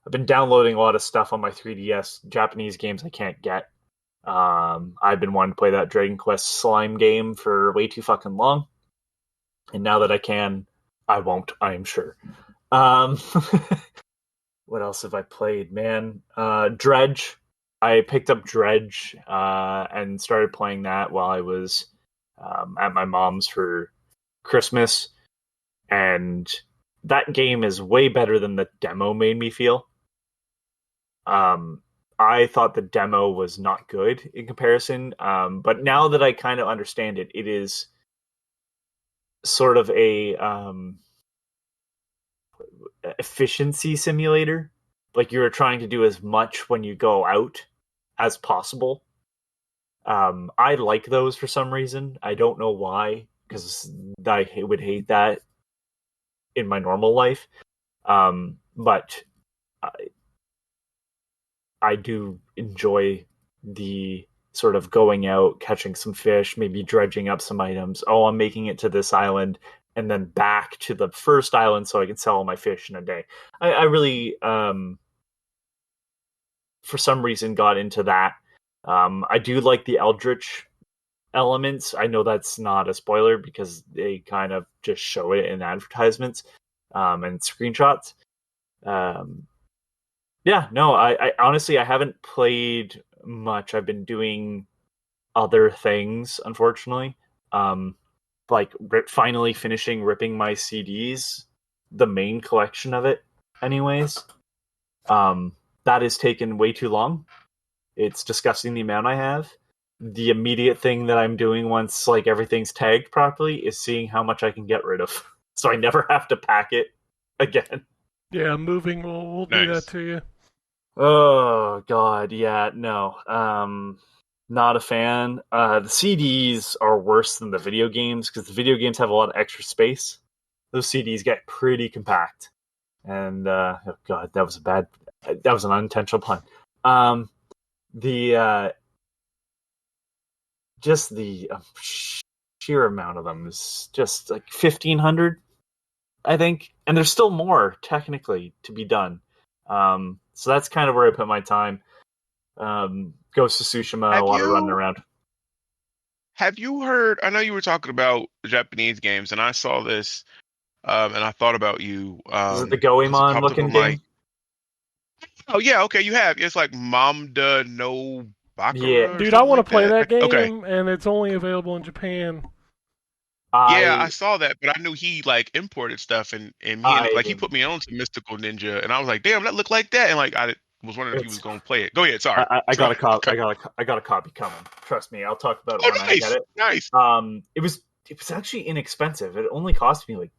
I've been downloading a lot of stuff on my 3DS, Japanese games I can't get. I've been wanting to play that Dragon Quest slime game for way too fucking long. And now that I can, I won't, I am sure. What else have I played, man? Dredge. I picked up Dredge and started playing that while I was at my mom's for Christmas. And that game is way better than the demo made me feel. I thought the demo was not good in comparison, but now that I kind of understand it, it is sort of a efficiency simulator. Like you're trying to do as much when you go out as possible. I like those for some reason. I don't know why, because I would hate that in my normal life. But I do enjoy the sort of going out, catching some fish, maybe dredging up some items. Oh, I'm making it to this island and then back to the first island so I can sell all my fish in a day. I really, for some reason, got into that. I do like the Eldritch elements. I know that's not a spoiler because they kind of just show it in advertisements and screenshots. Yeah, no, I honestly I haven't played much. I've been doing other things, unfortunately. Like finally finishing ripping my CDs, the main collection of it, anyways. That has taken way too long. It's disgusting the amount I have. The immediate thing that I'm doing once like everything's tagged properly is seeing how much I can get rid of, so I never have to pack it again. Yeah, moving will do that to you. Oh god, yeah, no. Not a fan. The CDs are worse than the video games because the video games have a lot of extra space. Those CDs get pretty compact. And oh god, that was an unintentional pun. Just the sheer amount of them is just like 1,500, I think, and there's still more technically to be done. So that's kind of where I put my time. Ghost of Tsushima, a lot of running around. Have you heard? I know you were talking about Japanese games, and I saw this, and I thought about you. Is it the Goemon looking game? Oh yeah, okay, you have. It's like Mamda no Bakura. Yeah, dude, I want to play that game, Okay. and it's only available in Japan. Yeah, I I saw that, but I knew he like imported stuff, and I like he put me on to Mystical Ninja, and I was like, damn, that looked like that, and like was wondering if he was it's gonna play it. Go ahead, sorry. I got a copy. Cut. I got a copy coming. Trust me, I'll talk about it Oh, when I get nice, it. nice. It was actually inexpensive. It only cost me like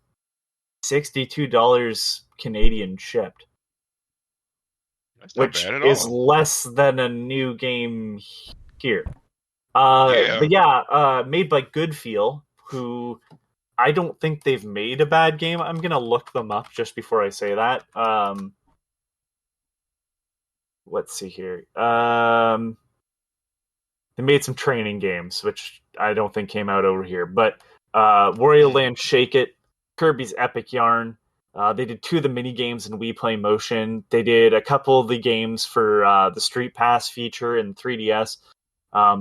$62 Canadian shipped, That's not which bad at is all. less than a new game here. Yeah. But yeah, made by Good Feel, who I don't think they've made a bad game. I'm gonna look them up just before I say that. Let's see here. They made some training games, which I don't think came out over here. But Wario Mhm. Land Shake It, Kirby's Epic Yarn. They did 2 of the mini games in We Play Motion. They did a couple of the games for the Street Pass feature in 3DS.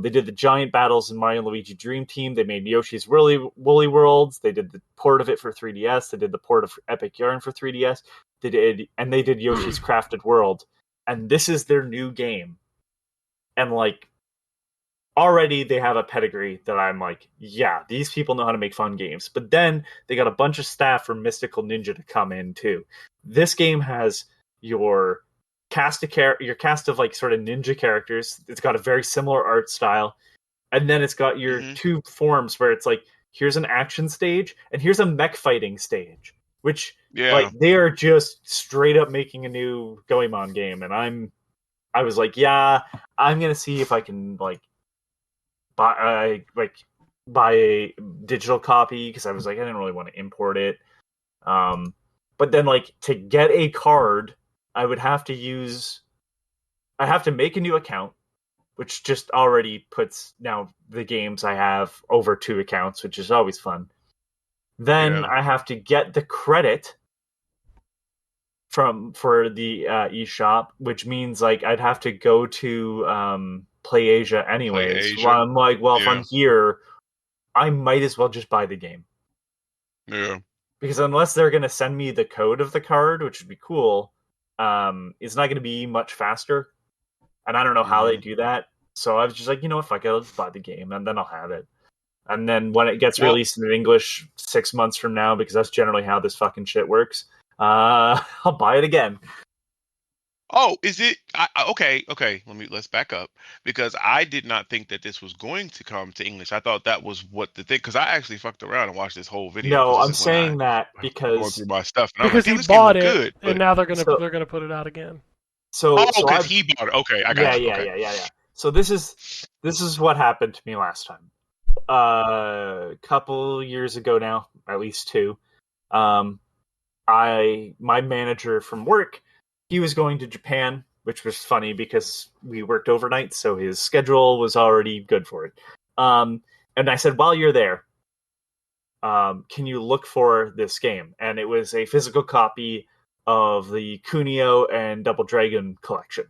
They did the giant battles in Mario and Luigi Dream Team. They made Yoshi's Woolly Worlds. They did the port of it for 3DS. They did the port of Epic Yarn for 3DS. They did Yoshi's Crafted World. And this is their new game. And like already they have a pedigree that I'm like, yeah, these people know how to make fun games. But then they got a bunch of staff from Mystical Ninja to come in too. This game has your your cast of like sort of ninja characters. It's got a very similar art style, and then it's got your Mhm. 2 forms where it's like here's an action stage and here's a mech fighting stage, which like Yeah. they are just straight up making a new Goemon game, and I was like, yeah, I'm gonna see if I can buy a digital copy because I was like I didn't really want to import it. But then like to get a card, I would have to I have to make a new account, which just already puts now the games I have over 2 accounts, which is always fun. Then Yeah. I have to get the credit for the eShop, which means like I'd have to go to Play Asia Play anyways. Well, Asia. I'm like, well, if I'm Yeah. here, I might as well just buy the game. Yeah. Because unless they're gonna send me the code of the card, which would be cool, it's not gonna be much faster. And I don't know how they Mhm. do that. So I was just like, you know what, fuck it, I'll just buy the game and then I'll have it. And then when it gets Well, released in English 6 months from now, because that's generally how this fucking shit works, I'll buy it again. oh, is it? Okay, okay. Let's back up because I did not think that this was going to come to English. I thought that was what the thing. Because I actually fucked around and watched this whole video No, because this I'm is when I saying that was going because through my stuff, and I was like, Because "Damn, he this game bought look it, good." and But now so they're gonna put it out again. so oh, so because I've he bought it. Okay, I yeah got you. yeah Okay. yeah yeah yeah. So this is what happened to me last time. A couple years ago now, at least 2. Um, my manager from work, he was going to Japan, which was funny because we worked overnight, so his schedule was already good for it. And I said, while you're there, can you look for this game? And it was a physical copy of the Kunio and Double Dragon collection.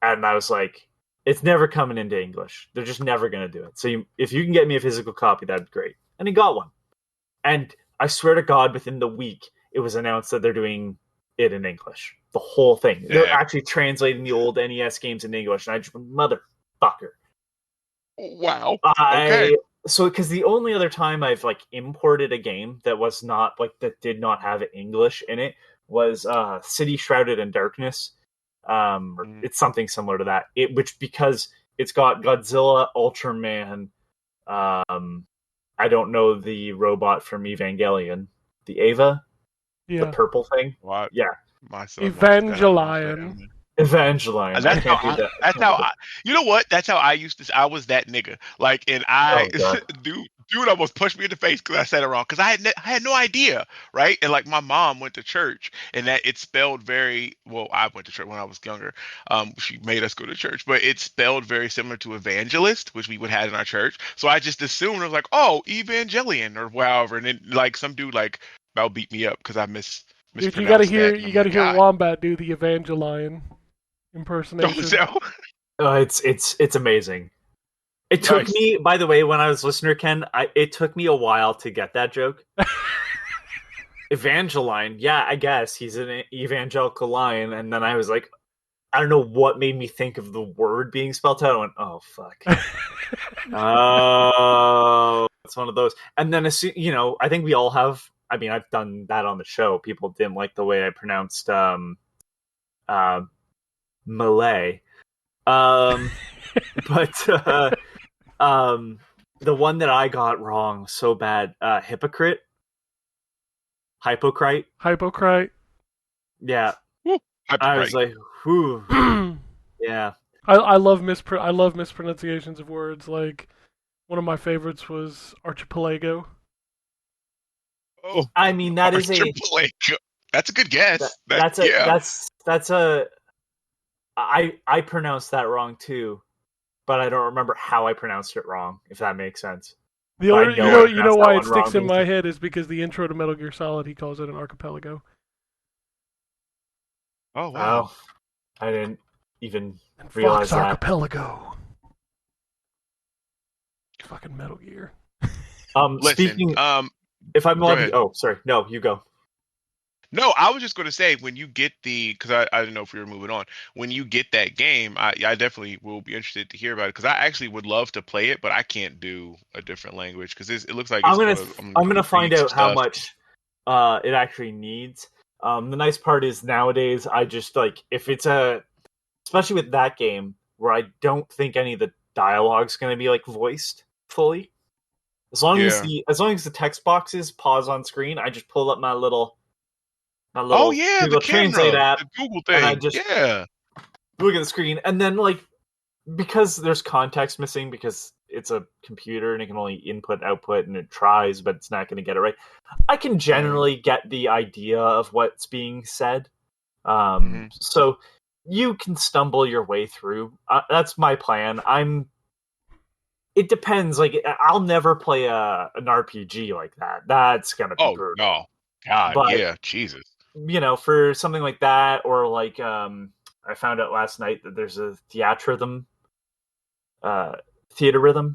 And I was like, it's never coming into English. They're just never going to do it. So if you can get me a physical copy, that'd be great. And he got one. And I swear to God, within the week, it was announced that they're doing it in English. The whole thing. They're Yeah. actually translating the old NES games in English. And I just went, motherfucker. Wow. Okay. I so because the only other time I've like imported a game that was not like that did not have English in it was City Shrouded in Darkness. Mhm. It's something similar to that. Which because it's got Godzilla, Ultraman. I don't know the robot from Evangelion, the Ava, the Yeah, purple thing. Well, Yeah, my son watches that. I don't watch that Evangelion. anime. Evangeline. I That's how can't do that. I that's can't how do that. you know what? That's how I used to. I was that nigga. Like, and I, Oh god. dude almost pushed me in the face because I said it wrong. Because I had no idea, right? And like my mom went to church, and that it's spelled very well. I went to church when I was younger. She made us go to church, but it's spelled very similar to evangelist, which we would have in our church. So I just assumed I was like, oh, Evangelion or however, and then like some dude like about beat me up because I Dude, mispronounced that, and you I'm gotta like, hear God, Wombat do the Evangelion impersonation. so It's amazing. It took nice. me, by the way, when I was listener Ken, it took me a while to get that joke. Evangeline, yeah, I guess he's an evangelical lion, and then I was like, I don't know what made me think of the word being spelled out. I went, oh fuck. Oh, It's one of those. And then, I think we all have. I mean, I've done that on the show. People didn't like the way I pronounced Malay. But the one that I got wrong so bad, hypocrite. Hypocrite. Yeah. Woo, I was like, whew. Yeah. I love mispronunciations of words. Like, one of my favorites was archipelago. Oh, I mean, that is that's a good guess. I pronounced that wrong too, but I don't remember how I pronounced it wrong, if that makes sense. You know why it sticks in my head is because the intro to Metal Gear Solid, he calls it an archipelago. Oh wow! Oh, I didn't even and realize Fox that. Archipelago. Fucking Metal Gear. Speaking. If I'm on, sorry, no, you go. No, I was just going to say, when you get because I didn't know if we were moving on. When you get that game, I definitely will be interested to hear about it, because I actually would love to play it, but I can't do a different language because it looks like I'm gonna find out how much it actually needs. The nice part is nowadays I just if it's especially with that game where I don't think any of the dialogue's going to be voiced fully. As long as the text boxes pause on screen, I just pull up my little Google Translate app, the Google thing. and I just look at the screen, and then because there's context missing because it's a computer and it can only input output and it tries, but it's not going to get it right. I can generally get the idea of what's being said, so you can stumble your way through. That's my plan. It depends. I'll never play an RPG like that. That's gonna be brutal. No, God, but, yeah, Jesus. For something like that, or I found out last night that there's a theater rhythm.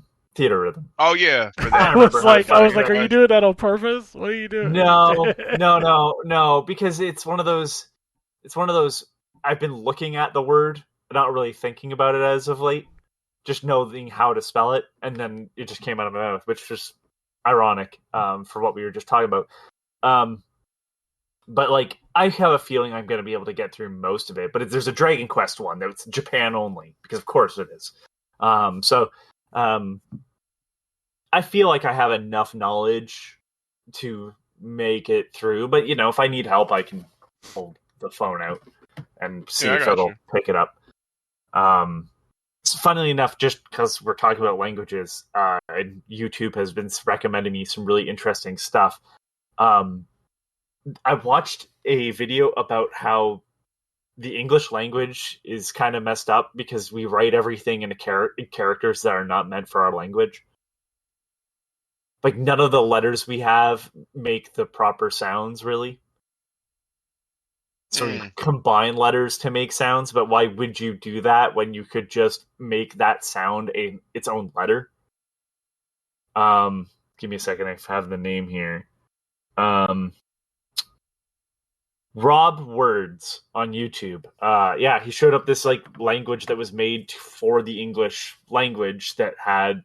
Oh yeah, for that. I was like, are you doing that on purpose? What are you doing? No, because it's one of those. I've been looking at the word, not really thinking about it as of late. Just knowing how to spell it, and then it just came out of my mouth, which is ironic for what we were just talking about. But I have a feeling I'm going to be able to get through most of it. But there's a Dragon Quest one that's Japan only, because of course it is. So I feel like I have enough knowledge to make it through. But if I need help, I can hold the phone out and see if it'll pick it up. Funnily enough, just because we're talking about languages, and YouTube has been recommending me some really interesting stuff. I watched a video about how the English language is kind of messed up because we write everything in characters that are not meant for our language. None of the letters we have make the proper sounds, really. So you combine letters to make sounds, but why would you do that when you could just make that sound its own letter? Give me a second. I have the name here. Rob Words on YouTube. He showed up this language that was made for the English language that had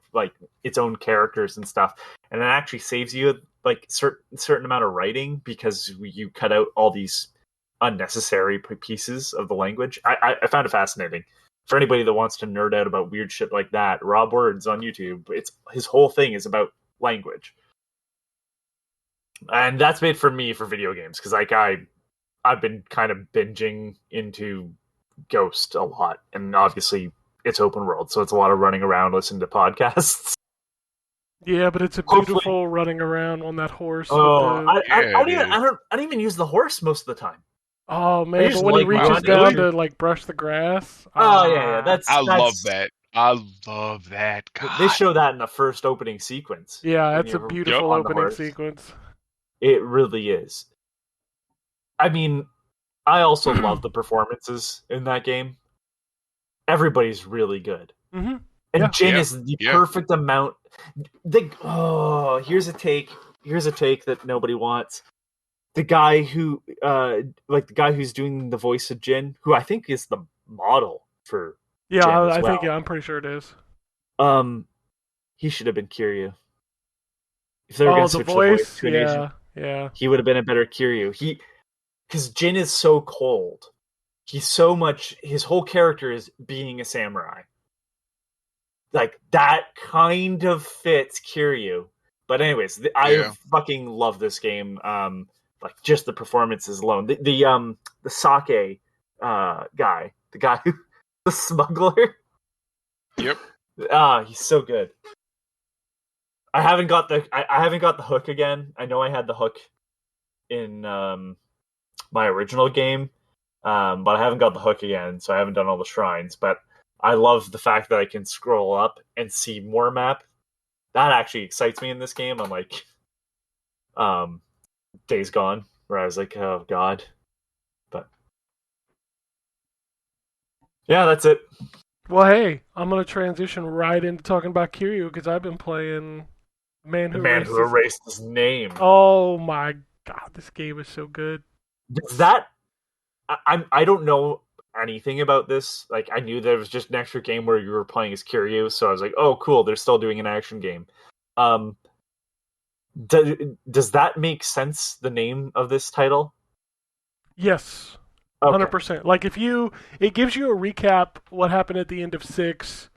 its own characters and stuff, and it actually saves you certain amount of writing because you cut out all these unnecessary pieces of the language. I found it fascinating. For anybody that wants to nerd out about weird shit like that, Rob Words on YouTube. His whole thing is about language, and that's made for me for video games because I've been kind of binging into Ghost a lot, and obviously it's open world, so it's a lot of running around listening to podcasts. Yeah, but it's a beautiful running around on that horse. I don't even use the horse most of the time. Oh man, but when he reaches down to brush the grass. Oh yeah, I love that. I love that. God. They show that in the first opening sequence. Yeah, it's a beautiful opening sequence. It really is. I mean, I also love the performances in that game. Everybody's really good. Mm-hmm. And Jin is the perfect amount. Here's a take that nobody wants. The guy who, who's doing the voice of Jin, who I think is the model for. Yeah, I'm pretty sure it is. He should have been Kiryu. If they were going Oh, to the switch the voice voice. to an Asian, Yeah. he would have been a better Kiryu. Because Jin is so cold. He's so much. His whole character is being a samurai. Like that kind of fits Kiryu. But anyways, I fucking love this game. Like just the performances alone. The sake guy, the guy who the smuggler. Yep. He's so good. I haven't got the hook again. I know I had the hook in my original game, but I haven't got the hook again, so I haven't done all the shrines. But I love the fact that I can scroll up and see more map. That actually excites me in this game. Unlike Days Gone, where I was like, oh god. But yeah, that's it. Well, hey, I'm gonna transition right into talking about Kiryu because I've been playing The Man Who Erased His Name. Oh my god, this game is so good. Does that? I don't know anything about this. Like, I knew there was just an extra game where you were playing as Kiryu, so I was like, oh, cool, they're still doing an action game. Does that make sense, the name of this title? Yes. 100%. Like it gives you a recap what happened at the end of 6,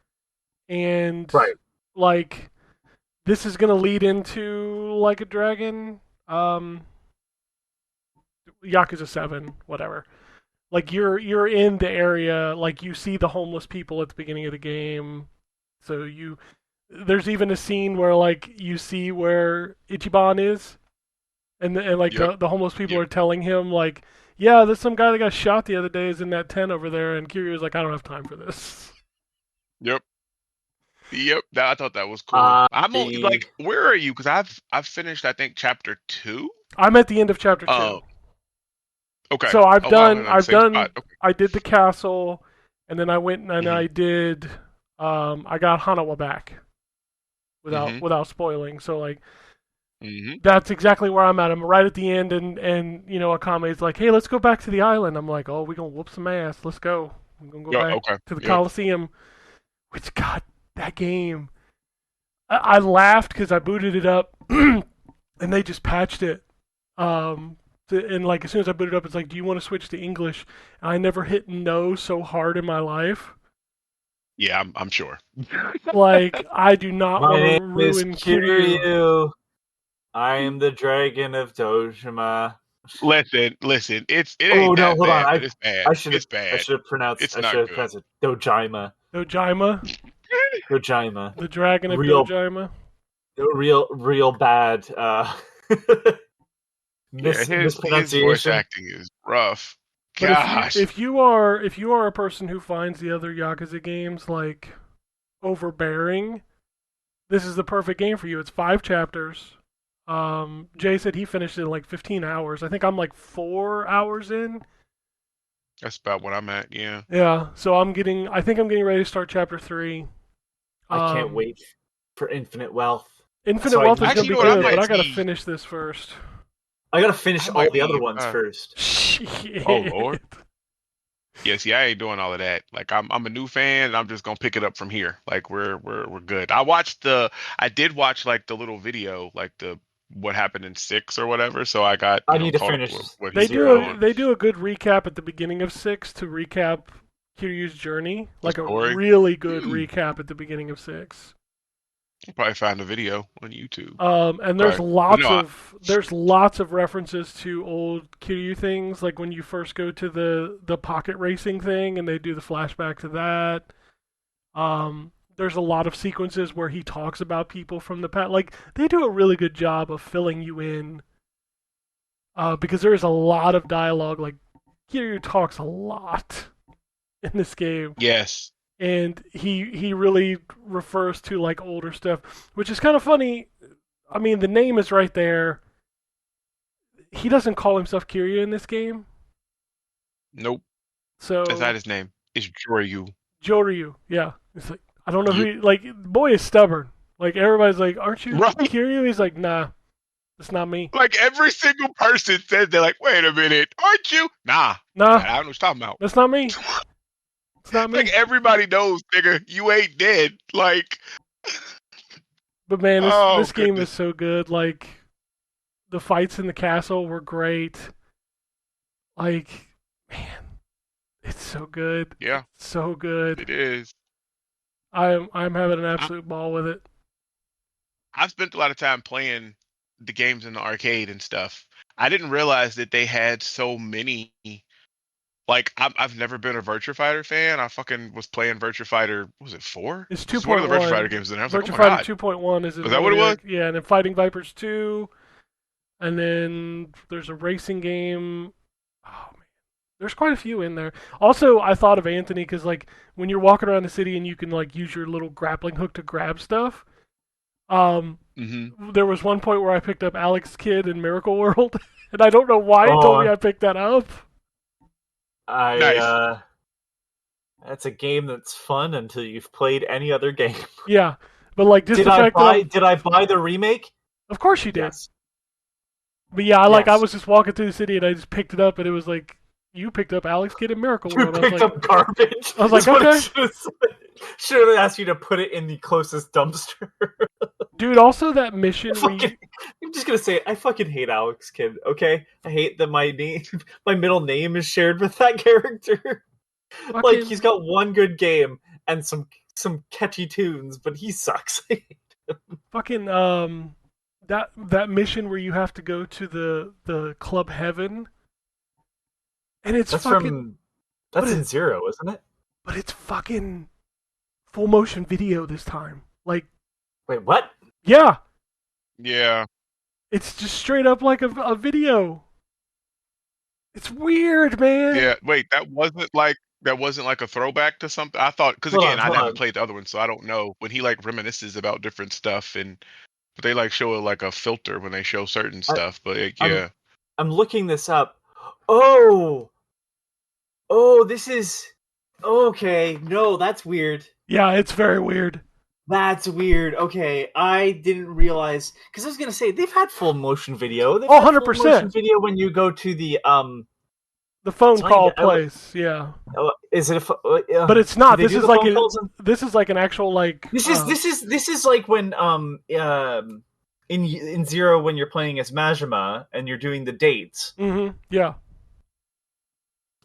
and like this is gonna lead into Like a Dragon, Yakuza 7, whatever. Like you're in the area, like you see the homeless people at the beginning of the game. So there's even a scene where like you see where Ichiban is, and the homeless people are telling him like, yeah, there's some guy that got shot the other day is in that tent over there, and Kiryu's like, I don't have time for this. Yep. I thought that was cool. I'm like, where are you? Because I've finished, I think, chapter 2. I'm at the end of chapter 2. Oh. Okay. So I did the castle, and then I went and I did. I got Hanawa back, without spoiling. So like. That's exactly where I'm at. I'm right at the end, and Akame's like, "Hey, let's go back to the island." I'm like, "Oh, we're gonna whoop some ass. Let's go. I'm gonna go back to the Coliseum." Which, God, that game. I laughed because I booted it up, and they just patched it. And like as soon as I booted up, it's like, "Do you want to switch to English?" And I never hit no so hard in my life. Yeah, I'm sure. Like I do not want to ruin Kiryu. I am the dragon of Dojima. Listen. It ain't that bad. Hold on. It's bad. It's bad. I should have pronounced it. Dojima. Dojima. The dragon of Dojima. Real bad. His voice acting is rough. Gosh. If you are a person who finds the other Yakuza games like overbearing, this is the perfect game for you. It's 5 chapters. Jay said he finished it in like 15 hours. I think I'm like 4 hours in. That's about what I'm at, yeah. Yeah, so I think I'm getting ready to start chapter 3. I can't wait for Infinite Wealth. Infinite Wealth is going to be good, but I got to finish this first. I got to finish all the other ones first. Shit. Oh, Lord. Yeah, see, I ain't doing all of that. Like, I'm a new fan, and I'm just gonna pick it up from here. Like, we're good. I did watch like the little video, like the what happened in 6 or whatever. So I need to finish. They do a good recap at the beginning of 6 to recap Kiryu's journey, like a really good recap at the beginning of 6. You'll probably find a video on YouTube. And there's lots of references to old Kiryu things, like when you first go to the pocket racing thing, and they do the flashback to that. There's a lot of sequences where he talks about people from the past. Like they do a really good job of filling you in, because there is a lot of dialogue. Like Kiryu talks a lot in this game. Yes. And he really refers to like older stuff, which is kind of funny. I mean, the name is right there. He doesn't call himself Kiryu in this game. Nope. So that's not his name. It's Joryu. Joryu, yeah. It's like I don't know who. Like, boy is stubborn. Like everybody's like, "Aren't you Kiryu?" He's like, "Nah, it's not me." Like every single person says, they're like, "Wait a minute, aren't you?" Nah. I don't know what you're talking about. That's not me. It's not me. Like everybody knows, nigga, you ain't dead. Like But man, this Oh this game is goodness. so good. Like the fights in the castle were great. Like, man, it's so good. Yeah, It's so good. it is. I'm having an I, absolute ball with it. I've spent a lot of time playing the games in the arcade and stuff. I didn't realize that they had so many. Like, I've never been a Virtua Fighter fan. I fucking was playing Virtua Fighter. Was it 4? It's This is one of the Virtua Fighter 2.1. games, and I was like, oh Virtua my Fighter god, 2.1 is was that what it really was? like, yeah, and then Fighting Vipers 2, and then there's a racing game. Oh man, there's quite a few in there. Also, I thought of Anthony because like when you're walking around the city and you can like use your little grappling hook to grab stuff. Um, Hmm. there was one point where I picked up Alex Kidd in Miracle World, and I don't know why it told me Oh, I picked that up. I Nice. that's a game that's fun until you've played any other game. Yeah, but like just the fact that Did I buy the remake? of course you did. Yes. But yeah, I Yes. was just walking through the city and I just picked it up and it was like you picked up Alex Kidd in Miracle You World. I was picked like, up garbage. I was like, That's what okay. it should have said. Should have asked you to put it in the closest dumpster. Dude, also that mission where you, I'm just gonna say it. I fucking hate Alex Kidd. Okay, I hate that my name, my middle name is shared with that character. Like fucking he's got one good game and some catchy tunes, but he sucks. fucking that mission where you have to go to the Club Heaven and it's That's fucking from that's but in Zero, isn't it? it's fucking full motion video this time. Like, Wait, what? yeah, Yeah. it's just straight up like a video. It's weird, man. Yeah. Wait, that wasn't like a throwback to something. I thought because again, I Hold haven't on. played the other one, so I don't know when he like reminisces about different stuff and but they like show like a filter when they show certain I, stuff. But like, I'm yeah. I'm looking this up. Oh, this is okay. No, that's weird. Yeah, it's very weird. That's weird. Okay, I didn't realize because I was gonna say they've had full motion video. They've Oh, had full motion 100%. video when you go to the The phone It's not call even- place, yeah. Is it? But it's Do not. they This do is the like phone calls in- this is like an actual like This is like when in Zero when you're playing as Majima and you're doing the dates. yeah.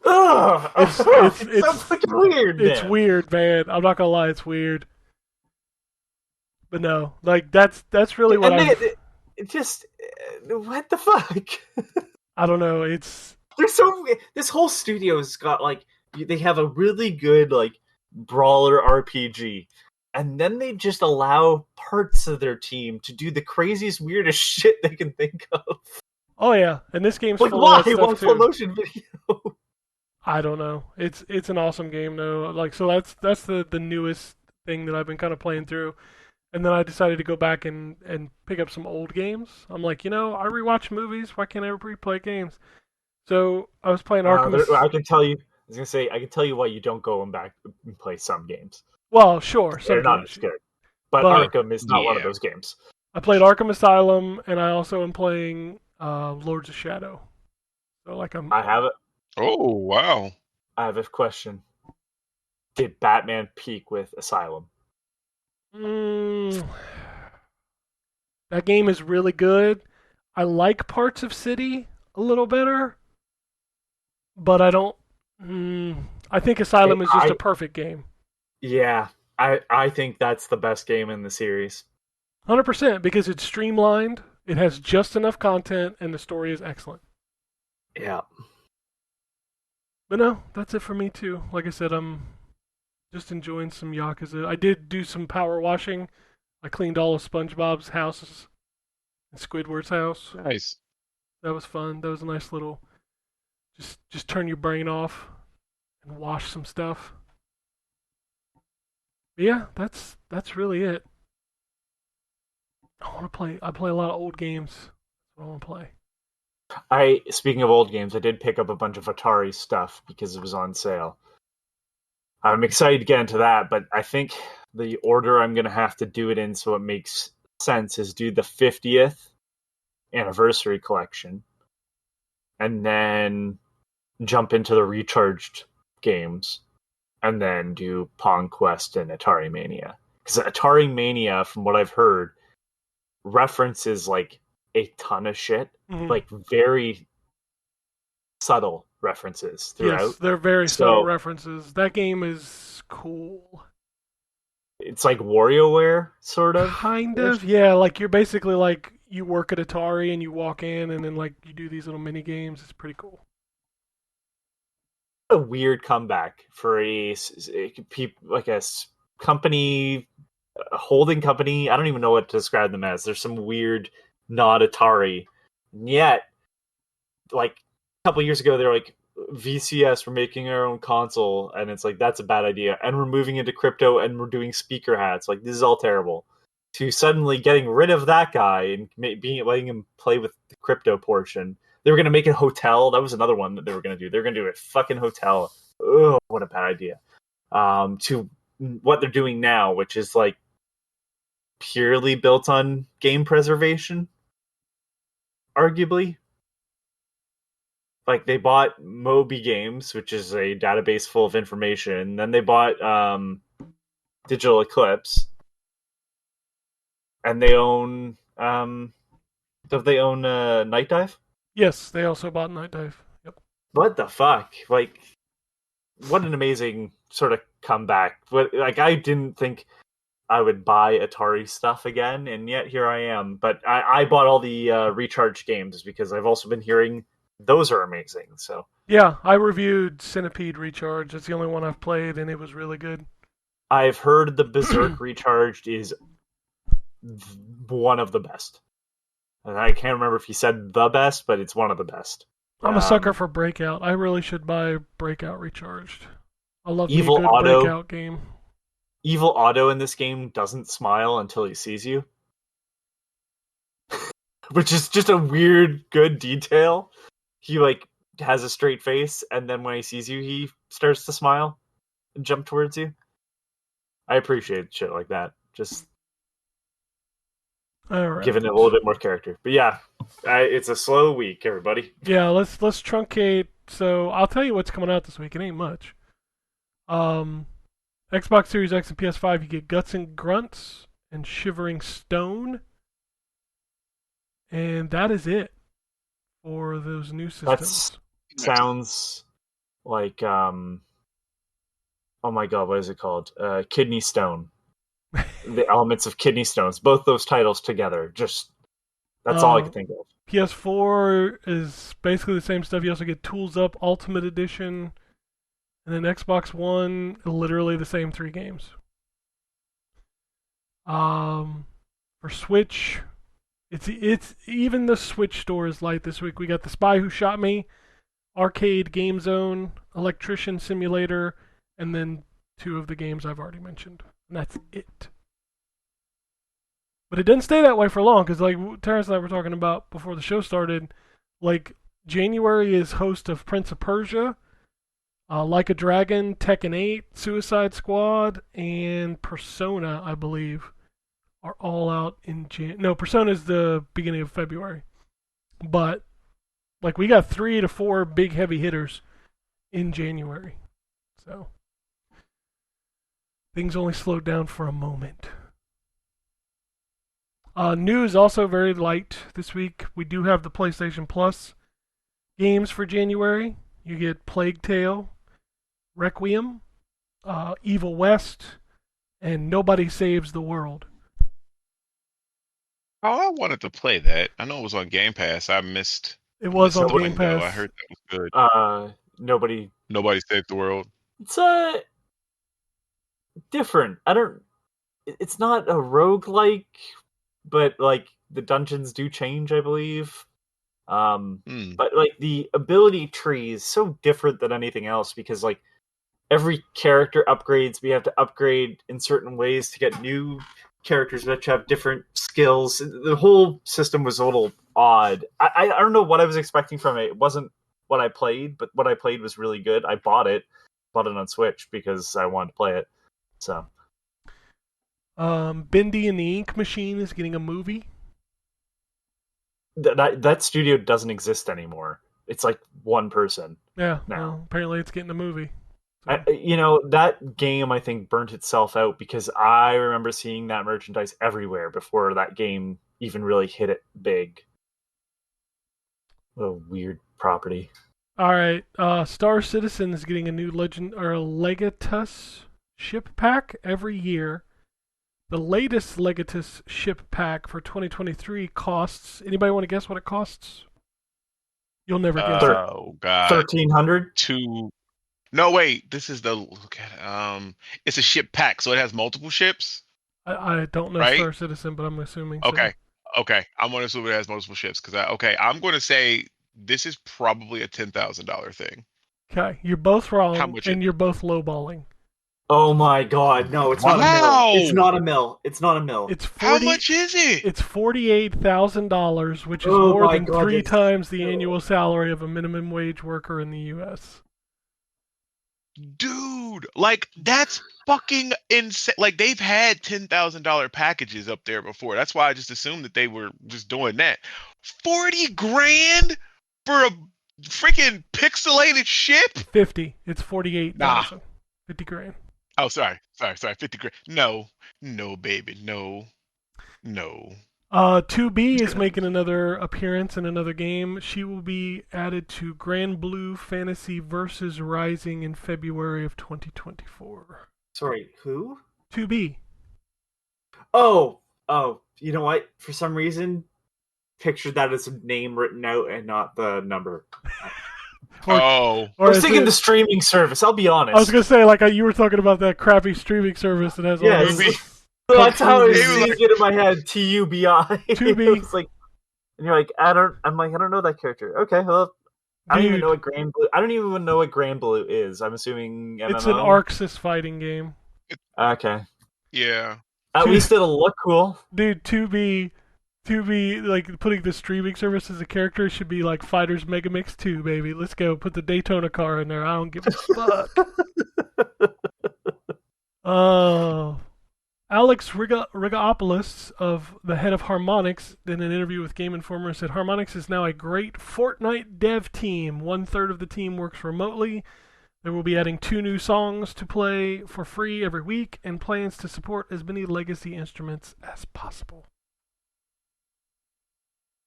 Ugh, It's it sounds fucking weird. It's man. weird, man. I'm not gonna lie, it's weird. But no, like that's really what And I it just what the fuck? I don't know. It's This whole studio's got like they have a really good like brawler RPG, and then they just allow parts of their team to do the craziest, weirdest shit they can think of. oh yeah, and this game's Like full why? of that Why stuff full too. motion video? I don't know. It's an awesome game though. Like so that's the newest thing that I've been kind of playing through. And then I decided to go back and pick up some old games. I'm like, I rewatch movies. Why can't I replay games? So I was playing Arkham. I can tell you. I was gonna say I can tell you why you don't go and back and play some games. Well, sure, some They're not games. as good, but But Arkham is not one of Yeah. those games. I played Arkham Asylum, and I also am playing Lords of Shadow. So like I have it. Oh wow. I have a question. Did Batman peak with Asylum? Mm, that game is really good. I like parts of City a little better, but I don't. I think Asylum is just a perfect game. Yeah, I think that's the best game in the series. 100% because it's streamlined. It has just enough content, and the story is excellent. Yeah. But no, that's it for me too. Like I said, I'm just enjoying some Yakuza. I did do some power washing. I cleaned all of SpongeBob's houses and Squidward's house. Nice. That was fun. That was a nice little just turn your brain off and wash some stuff. But yeah, that's really it. I play a lot of old games. I want to play. Speaking of old games, I did pick up a bunch of Atari stuff because it was on sale. I'm excited to get into that, but I think the order I'm going to have to do it in so it makes sense is do the 50th anniversary collection and then jump into the recharged games and then do Pong Quest and Atari Mania. Because Atari Mania, from what I've heard, references like a ton of shit, Mhm. like very subtle references throughout. Yes, they're very So- subtle references. That game is cool. It's like WarioWare, sort of. Kind of, yeah. Like you're basically like you work at Atari and you walk in and then like you do these little mini games. It's pretty cool. A weird comeback for like a company, a holding company. I don't even know what to describe them as. There's some weird not Atari, and yet, like a couple years ago, they're like VCS. We're making our own console, and it's like that's a bad idea. And we're moving into crypto, and we're doing speaker hats. Like this is all terrible. To suddenly getting rid of that guy and letting him play with the crypto portion. They were going to make a hotel. That was another one that they were going to do. They're going to do a fucking hotel. Oh, what a bad idea. To what they're doing now, which is like purely built on game preservation, arguably. Like they bought Moby Games, which is a database full of information. Then they bought Digital Eclipse, and they own. Do they own Night Dive? Yes, they also bought Night Dive. Yep. What the fuck? Like, what an amazing sort of comeback. Like, I didn't think I would buy Atari stuff again, and yet here I am. But I bought all the Recharge games because I've also been hearing those are amazing. So Yeah, I reviewed Centipede Recharge. It's the only one I've played, and it was really good. I've heard the Berserk Recharged is one of the best. And I can't remember if he said the best, but it's one of the best. I'm a sucker for Breakout. I really should buy Breakout Recharged. I love Evil me a good Otto. Breakout game. Evil Otto in this game doesn't smile until he sees you. Which is just a weird, good detail. He, like, has a straight face, and then when he sees you, he starts to smile and jump towards you. I appreciate shit like that. Just All right. giving it a little bit more character. But yeah, it's a slow week, everybody. Yeah, let's truncate. So I'll tell you what's coming out this week. It ain't much. Xbox Series X and PS5, you get Guts and Grunts and Shivering Stone, and that is it for those new systems. Sounds like oh my god, what is it called? Kidney Stone. The elements of Kidney Stones. Both those titles together. Just that's all I can think of. PS4 is basically the same stuff. You also get Tools Up Ultimate Edition, and then Xbox One, literally the same 3 games. For Switch, it's even the Switch store is light this week. We got The Spy Who Shot Me, Arcade Game Zone, Electrician Simulator, and then 2 of the games I've already mentioned. And that's it. But it didn't stay that way for long, because like Terrence and I were talking about before the show started, like January is host of Prince of Persia, Like a Dragon, Tekken 8, Suicide Squad, and Persona, I believe, are all out in No, Persona is the beginning of February. But like we got 3 to 4 big heavy hitters in January. So things only slowed down for a moment. News also very light this week. We do have the PlayStation Plus games for January. You get Plague Tale, Requiem, Evil West, and Nobody Saves the World. Oh, I wanted to play that. I know it was on Game Pass. I missed. It was on window. Game Pass. I heard that was good. Nobody saved the world. It's different. It's not a roguelike, but like the dungeons do change, I believe. But like the ability tree is so different than anything else because like every character upgrades. We have to upgrade in certain ways to get new characters that have different skills. The whole system was a little odd. I don't know what I was expecting from it. It wasn't what I played, but what I played was really good. I bought it on Switch because I wanted to play it. So Bendy and the Ink Machine is getting a movie. That studio doesn't exist anymore. It's like one person. Yeah, now. well, apparently it's getting a movie. So. That game I think burnt itself out because I remember seeing that merchandise everywhere before that game even really hit it big. What a weird property. All right, Star Citizen is getting a new Legend or Legatus ship pack every year. The latest Legatus ship pack for 2023 costs. Anybody want to guess what it costs? You'll never guess it. Oh God. 1,300. No, wait. This is the look at it's a ship pack, so it has multiple ships. I don't know Right? Star Citizen, but I'm assuming. So. Okay. I'm gonna assume it has multiple ships because I'm going to say this is probably a $10,000 thing. Okay, you're both wrong, How much and you're both lowballing. Oh my God! No, it's not a Wow. mill. It's not a mill. It's not a mill. It's 40, How much is it? It's $48,000, which is Oh more my than God, 3 that's times the so- annual salary of a minimum wage worker in the U.S. Dude, like that's fucking insane. Like they've had $10,000 packages up there before. That's why I just assumed that they were just doing that. 40 grand for a freaking pixelated ship? 50. It's 48,000. 50 grand. Oh, sorry. 50 grand. No, baby. No. 2B is making another appearance in another game. She will be added to Grand Blue Fantasy Versus Rising in February of 2024. Sorry, who? 2B. Oh, you know what? For some reason, pictured that as a name written out and not the number. Oh. I was thinking the streaming service, I'll be honest. I was going to say, like, you were talking about that crappy streaming service that has all Yes. those... That's how it was It was like- in my head. TUBI. 2B. It was like, and you're like, I don't know that character. Okay, well, I don't even Dude. know what Grand Blue. I don't even know what Grand Blue is. I'm assuming MMO. It's an Arxis fighting game. Okay. Yeah. At least it'll look cool. Dude, 2B, like, putting the streaming service as a character should be like Fighters Megamix 2, baby. Let's go. Put the Daytona car in there. I don't give a fuck. Oh. Alex Rigopoulos, the head of Harmonix, in an interview with Game Informer, said Harmonix is now a great Fortnite dev team. 1/3 of the team works remotely. They will be adding 2 new songs to play for free every week and plans to support as many legacy instruments as possible.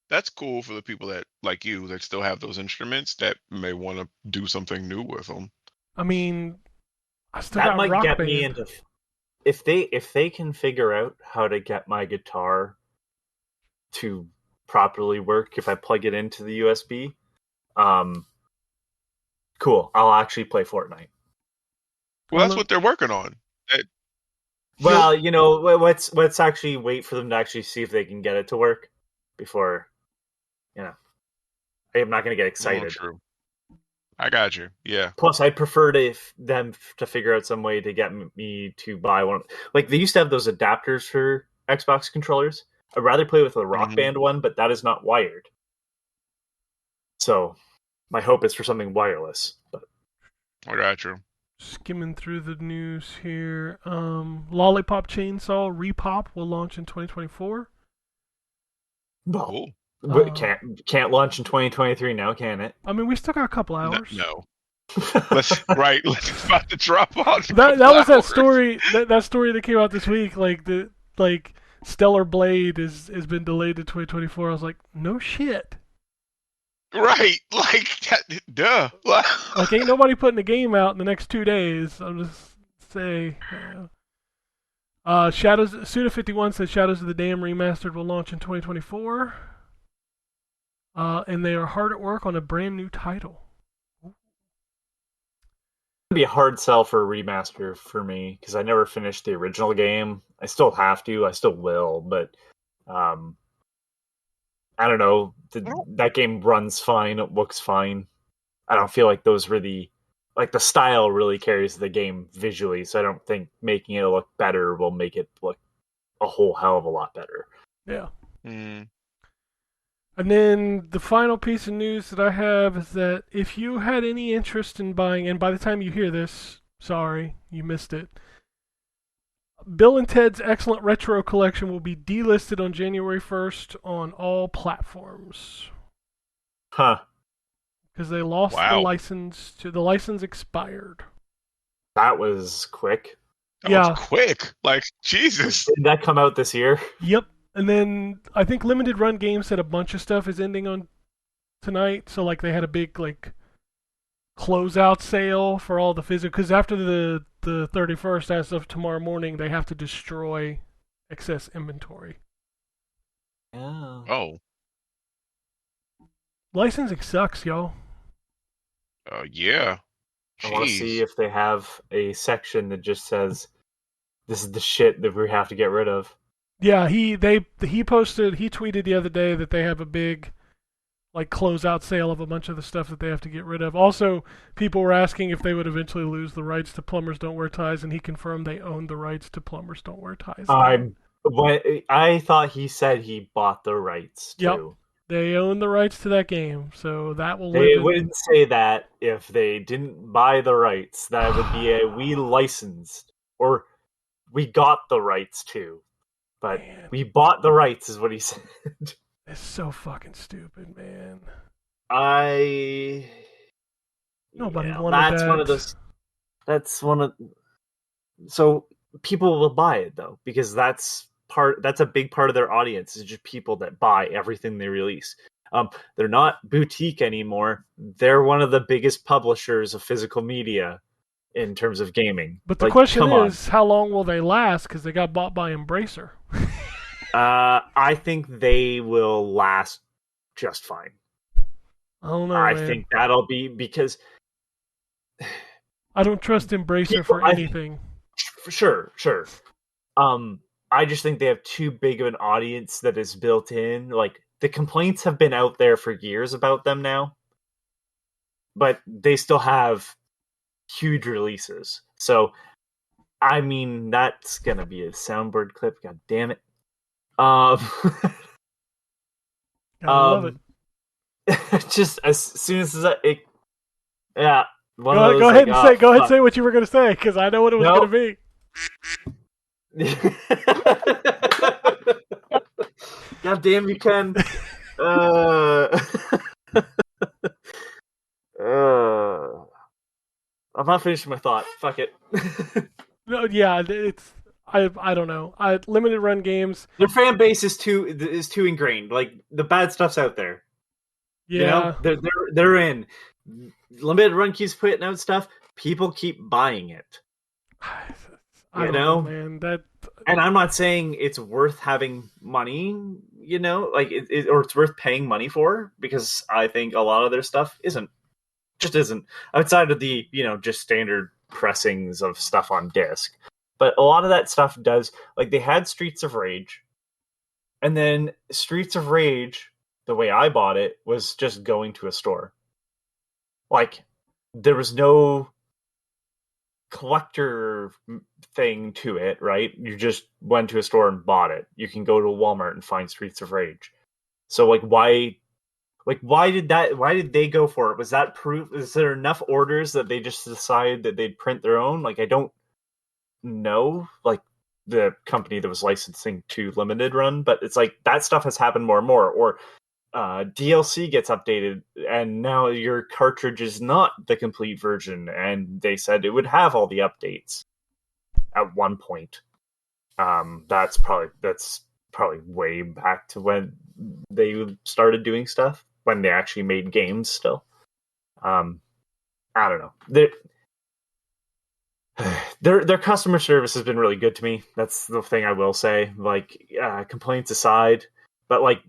That's cool for the people that, like you, that still have those instruments that may want to do something new with them. I mean, I still That got might Rock get Band. me into. If they can figure out how to get my guitar to properly work, if I plug it into the USB, cool. I'll actually play Fortnite. Well, that's what they're working on. Well, you know, let's actually wait for them to actually see if they can get it to work before, you know. I'm not going to get excited. True. I got you. Yeah. Plus, I'd prefer them to figure out some way to get me to buy one. Like, they used to have those adapters for Xbox controllers. I'd rather play with a Rock Band one, but that is not wired. So, my hope is for something wireless. But I got you. Skimming through the news here. Lollipop Chainsaw Repop will launch in 2024. Cool. Can't launch in 2023 now, can it? I mean, we still got a couple hours. No. Let's about to drop out. That was that story. That story that came out this week. Like Stellar Blade has been delayed to 2024. I was like, no shit. Right, like duh. Like, ain't nobody putting a game out in the next 2 days. I'm just say. Shadows. Suda51 says Shadows of the Dam Remastered will launch in 2024. And they are hard at work on a brand new title. It'd be a hard sell for a remaster for me because I never finished the original game. I still have to. I still will, but I don't know. That game runs fine. It looks fine. I don't feel like those really, like the style really carries the game visually. So I don't think making it look better will make it look a whole hell of a lot better. Yeah. Mm. And then the final piece of news that I have is that if you had any interest in buying, and by the time you hear this, sorry, you missed it. Bill and Ted's Excellent Retro Collection will be delisted on January 1st on all platforms. Huh. Because they lost the license. The license expired. That was quick. That was quick. Like, Jesus. Did that come out this year? Yep. And then I think Limited Run Games said a bunch of stuff is ending on tonight. So like they had a big like closeout sale for all the physical. Because after the 31st, as of tomorrow morning, they have to destroy excess inventory. Yeah. Oh, Licensing sucks, y'all. yeah. I want to see Jeez. if they have a section that just says, "This is the shit that we have to get rid of." Yeah, he tweeted the other day that they have a big like closeout sale of a bunch of the stuff that they have to get rid of. Also, people were asking if they would eventually lose the rights to Plumbers Don't Wear Ties, and he confirmed they own the rights to Plumbers Don't Wear Ties. I thought he said he bought the rights Yep. too. They own the rights to that game, so that will They live. wouldn't say that if they didn't buy the rights. That would be a we licensed or we got the rights to. But Man. we bought the rights is what he said. It's so fucking stupid, man. Nobody wanted that's that. one of those. That's one of. So people will buy it though because that's a big part of their audience is just people that buy everything they release. They're not boutique anymore. They're one of the biggest publishers of physical media in terms of gaming. But the question is, how long will they last? Because they got bought by Embracer. I think they will last just fine. I don't know, I man. think that'll be because I don't trust Embracer for anything. Sure. I just think they have too big of an audience that is built in. Like, the complaints have been out there for years about them now, but they still have huge releases. So, I mean, that's gonna be a soundboard clip. God damn it! I love it. Just as soon as it yeah. Go ahead and say what you were gonna say, because I know what it was gonna be. God damn you, Ken. I'm not finishing my thought. Fuck it. No, yeah, it's I don't know. Limited Run Games. Their fan base is too ingrained. Like, the bad stuff's out there. Yeah, you know, they're in. Limited Run keeps putting out stuff. People keep buying it. I don't know, man. And I'm not saying it's worth having money, like or it's worth paying money for, because I think a lot of their stuff isn't outside of the, just standard pressings of stuff on disc. But a lot of that stuff does, like, they had Streets of Rage, and then Streets of Rage, the way I bought it, was just going to a store. Like, there was no collector thing to it, right? You just went to a store and bought it. You can go to Walmart and find Streets of Rage. So, why did they go for it? Was that proof? Is there enough orders that they just decided that they'd print their own? Like, I don't know, like, the company that was licensing to Limited Run, but it's like that stuff has happened more and more. Or DLC gets updated, and now your cartridge is not the complete version, and they said it would have all the updates at one point. That's probably way back to when they started doing stuff, when they actually made games still. I don't know. Their customer service has been really good to me. That's the thing I will say. Like, complaints aside, but like,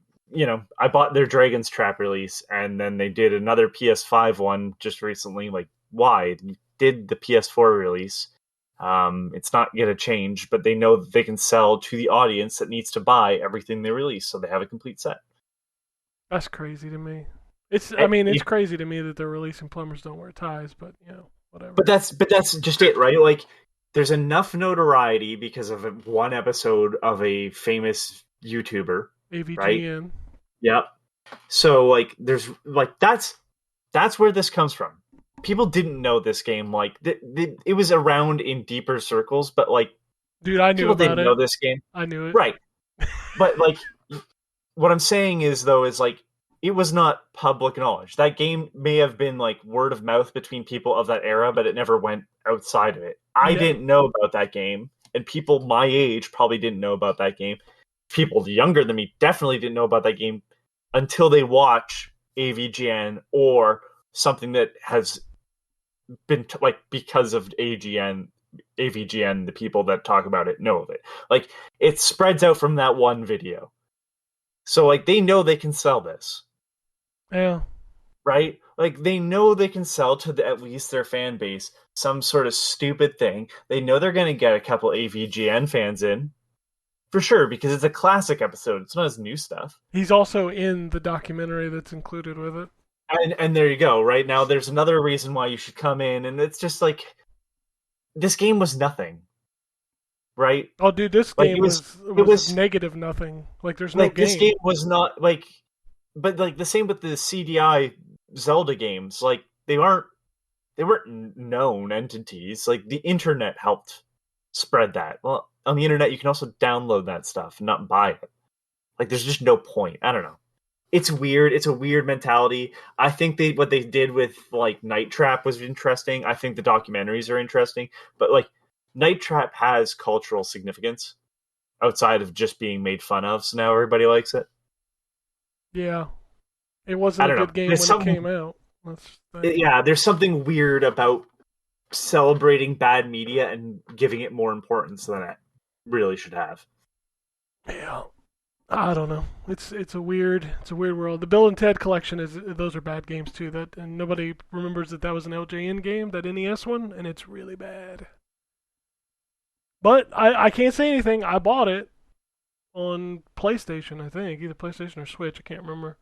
I bought their Dragon's Trap release, and then they did another PS5 one just recently. Like, why? You did the PS4 release. It's not going to change, but they know that they can sell to the audience that needs to buy everything they release, so they have a complete set. That's crazy to me. It's crazy to me that they're releasing Plumbers Don't Wear Ties, but whatever. But that's just it, right? Like, there's enough notoriety because of one episode of a famous YouTuber, AVGN. Right? Yep. So, like, there's like that's where this comes from. People didn't know this game. Like, it was around in deeper circles, but like, dude, I knew people about didn't know this game. I knew it. Right. But like, what I'm saying is, though, is like, it was not public knowledge. That game may have been like word of mouth between people of that era, but it never went outside of it. I didn't know about that game, and people my age probably didn't know about that game. people younger than me definitely didn't know about that game until they watch AVGN or something that has been like because of AVGN, the people that talk about it know of it. Like it spreads out from that one video, so like they know they can sell this. Yeah. Right? Like they know they can sell to at least their fan base some sort of stupid thing. They know they're going to get a couple AVGN fans in for sure because it's a classic episode. It's not his new stuff. He's also in the documentary that's included with it. And there you go. Right now, there's another reason why you should come in, and it's just like this game was nothing. Right? Oh, dude, this Like, game it was negative nothing. Like, there's no like game. this game was not like, but like the same with the CDI Zelda games. Like they weren't known entities. Like the internet helped spread that. Well, on the internet, you can also download that stuff and not buy it. Like there's just no point. I don't know. It's weird. It's a weird mentality. I think what they did with like Night Trap was interesting. I think the documentaries are interesting, but like Night Trap has cultural significance outside of just being made fun of. So now everybody likes it. Yeah, it wasn't a good game when it came out. Yeah, there's something weird about celebrating bad media and giving it more importance than it really should have. Yeah. I don't know. It's a weird world. The Bill and Ted collection those are bad games too. And nobody remembers that was an LJN game, that NES one, and it's really bad. But I can't say anything. I bought it on PlayStation, I think, either PlayStation or Switch. I can't remember.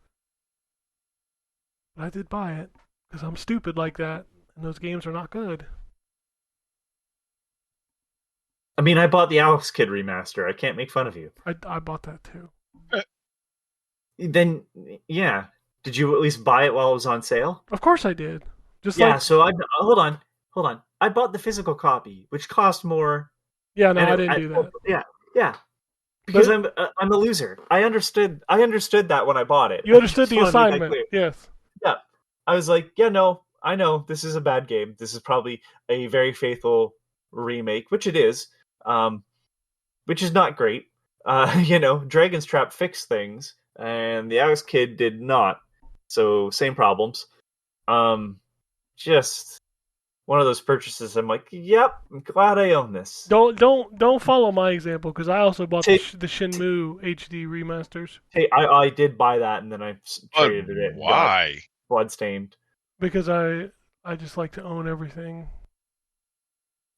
But I did buy it because I'm stupid like that, and those games are not good. I mean, I bought the Alex Kidd remaster. I can't make fun of you. I bought that too. Then, yeah. Did you at least buy it while it was on sale? Of course I did. So hold on. I bought the physical copy, which cost more. Yeah, no, I didn't do that. Yeah. Because I'm a loser. I understood that when I bought it. You understood the assignment. Yes. Yeah. I was like, yeah, no, I know this is a bad game. This is probably a very faithful remake, which it is. Which is not great. Dragon's Trap fixed things, and the Alex Kidd did not. So same problems. Just one of those purchases. I'm like, yep, I'm glad I own this. Don't follow my example because I also bought the Shenmue HD remasters. Hey, I did buy that and then I traded it. Why? Bloodstained. Because I just like to own everything.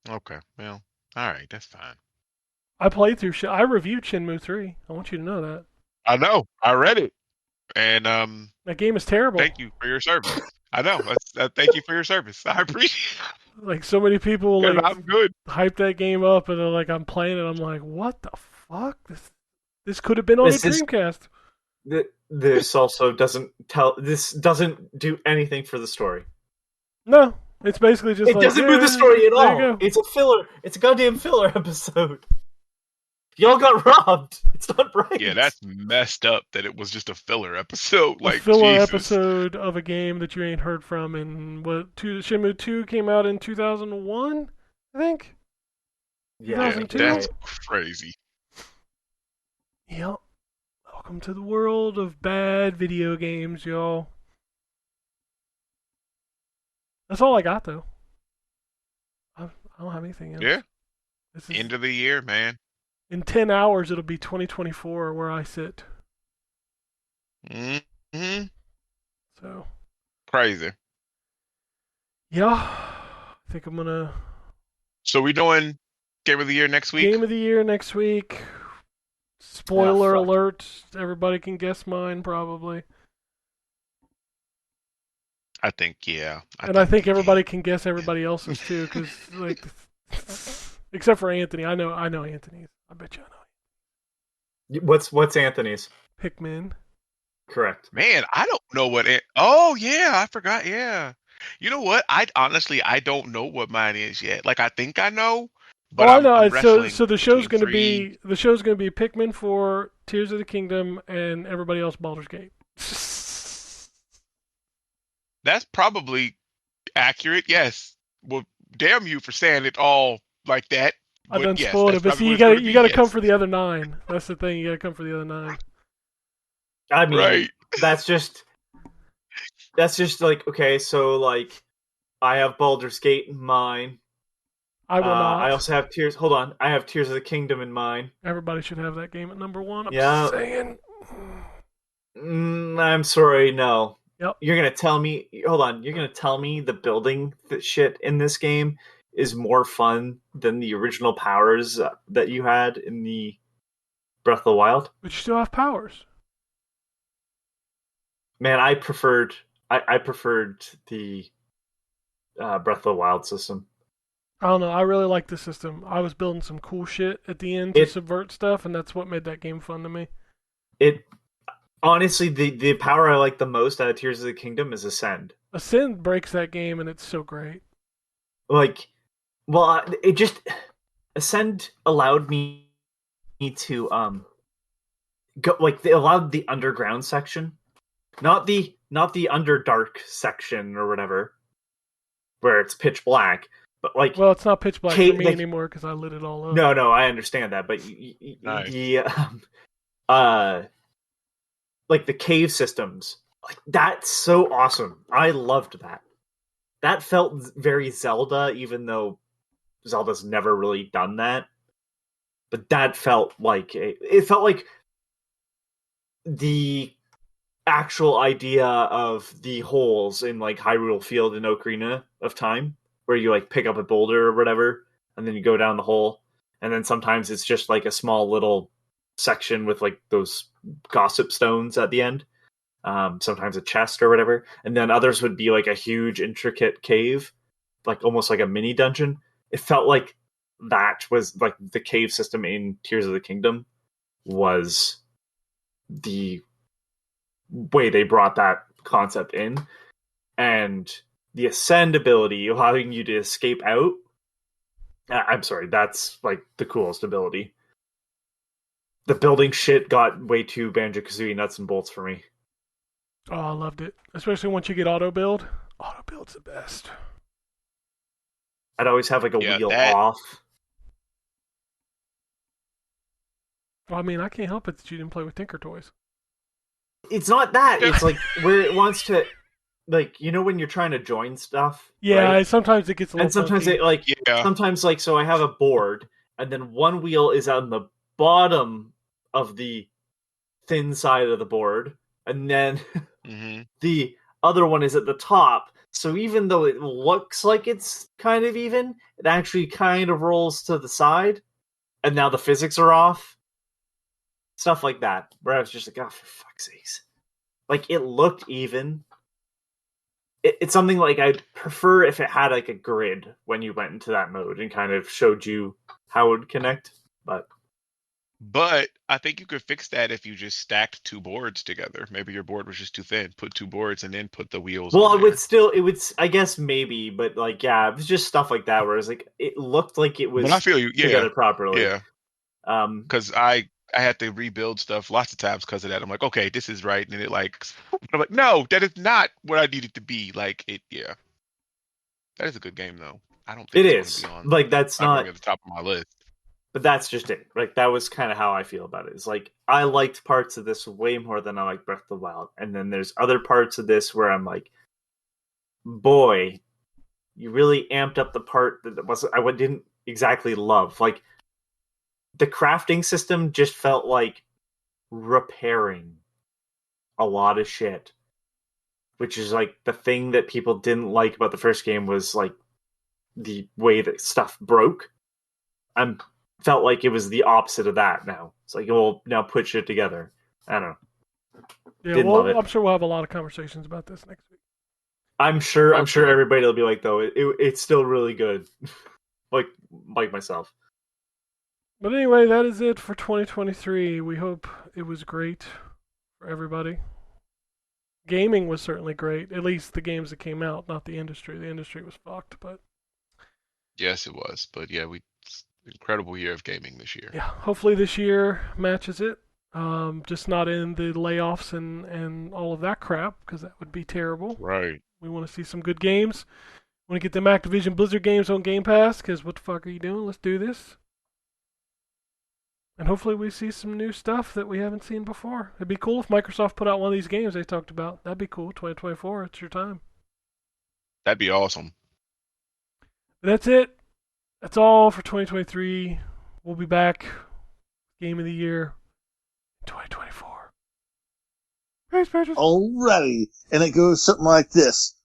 Okay, well, all right, that's fine. I played through. I reviewed Shenmue 3. I want you to know that. I know. I read it, and that game is terrible. Thank you for your service. I know. Thank you for your service. I appreciate it. Like so many people like I'm good. Hype that game up, and they're like, I'm playing it. I'm like, what the fuck? This could have been on a Dreamcast. This also doesn't do anything for the story. No, it's basically just it doesn't move the story at all. It's a filler. It's a goddamn filler episode. Y'all got robbed. It's not right. Yeah, that's messed up that it was just a filler episode. A filler episode of a game that you ain't heard from. And Shenmue 2 came out in 2001, I think? Yeah, that's crazy. Yep. Welcome to the world of bad video games, y'all. That's all I got, though. I don't have anything else. Yeah. End of the year, man. In 10 hours, it'll be 2024 where I sit. Mm-hmm. So. Crazy. Yeah. I think I'm going to... So we doing Game of the Year next week? Game of the Year next week. Spoiler alert. Everybody can guess mine, probably. I think, yeah. I think everybody can guess everybody else's, too, because, like... Except for Anthony. I know Anthony's. I bet you I know. What's Anthony's? Pikmin. Correct. Man, I don't know what oh yeah, I forgot, yeah. You know what? I don't know what mine is yet. Like I think I know, but I know. So the show's gonna be Pikmin 4, Tears of the Kingdom, and everybody else Baldur's Gate. That's probably accurate, yes. Well, damn you for saying it all like that. I But done yes, spoiled that's it, but probably see, what it's going to you be. gotta come Yes. for the other 9. That's the thing. You gotta come for the other 9. I mean, Right. that's just like, okay, so like I have Baldur's Gate in mind. I will not. I also have Tears. Hold on, I have Tears of the Kingdom in mind. Everybody should have that game at number 1. I'm Yeah. saying. I'm sorry, no. Yep. You're gonna tell me. Hold on. You're gonna tell me the building shit in this game is more fun than the original powers that you had in the Breath of the Wild? But you still have powers. Man, I preferred the Breath of the Wild system. I don't know. I really like the system. I was building some cool shit at the end to subvert stuff, and that's what made that game fun to me. It honestly, the power I like the most out of Tears of the Kingdom is Ascend. Ascend breaks that game, and it's so great. Like, well, it just Ascend allowed me to go, like, they allowed the underground section, not the underdark section or whatever, where it's pitch black. But like, well, it's not pitch black for me anymore because I lit it all up. No, I understand that, but Nice. like the cave systems, like that's so awesome. I loved that. That felt very Zelda, even though Zelda's never really done that. But that felt like it felt like the actual idea of the holes in like Hyrule Field and Ocarina of Time, where you like pick up a boulder or whatever, and then you go down the hole, and then sometimes it's just like a small little section with like those gossip stones at the end. Sometimes a chest or whatever, and then others would be like a huge intricate cave, like almost like a mini dungeon. It felt like that was like the cave system in Tears of the Kingdom was the way they brought that concept in, and the Ascend ability allowing you to escape out. I'm sorry, that's like the coolest ability. The building shit got way too Banjo-Kazooie nuts and bolts for me. Oh, I loved it. Especially once you get auto build. Auto build's the best. I'd always have like a wheel off. Well, I mean, I can't help it that you didn't play with Tinker Toys. It's not that. It's like where it wants to, like, you know, when you're trying to join stuff. Yeah, right? Sometimes it gets a little. And sometimes funky. it like sometimes like so I have a board, and then one wheel is on the bottom of the thin side of the board, and then the other one is at the top. So even though it looks like it's kind of even, it actually kind of rolls to the side, and now the physics are off. Stuff like that, where I was just like, oh, for fuck's sakes. Like, it looked even. It's something like I'd prefer if it had like a grid when you went into that mode and kind of showed you how it would connect. But I think you could fix that if you just stacked 2 boards together. Maybe your board was just too thin. Put 2 boards and then put the wheels. Well, it would, I guess maybe, but like, yeah, it was just stuff like that where it's like, it looked like it was I feel you. together properly. Yeah. Because I had to rebuild stuff lots of times because of that. I'm like, okay, this is right. And it like, I'm like, no, that is not what I need it to be. Like, yeah. That is a good game, though. I don't think it is. Be on, like, that's not at the top of my list. But that's just it. Like, that was kind of how I feel about it. It's like, I liked parts of this way more than I like Breath of the Wild. And then there's other parts of this where I'm like, boy, you really amped up the part that I didn't exactly love. Like, the crafting system just felt like repairing a lot of shit. Which is like the thing that people didn't like about the first game was like the way that stuff broke. Felt like it was the opposite of that now. It's like, well, now put shit together. I don't know. Yeah, well, I'm sure we'll have a lot of conversations about this next week. I'm sure everybody will be like, though, it's still really good. like myself. But anyway, that is it for 2023. We hope it was great for everybody. Gaming was certainly great. At least the games that came out, not the industry. The industry was fucked, but... Yes, it was. But yeah, incredible year of gaming this year. Yeah, hopefully this year matches it. Just not in the layoffs and all of that crap, because that would be terrible. Right. We want to see some good games. Want to get them Activision Blizzard games on Game Pass, because what the fuck are you doing? Let's do this. And hopefully we see some new stuff that we haven't seen before. It'd be cool if Microsoft put out one of these games they talked about. That'd be cool. 2024, it's your time. That'd be awesome. But that's it. That's all for 2023. We'll be back. Game of the year, 2024. Thanks, Patrick. Alrighty. And it goes something like this.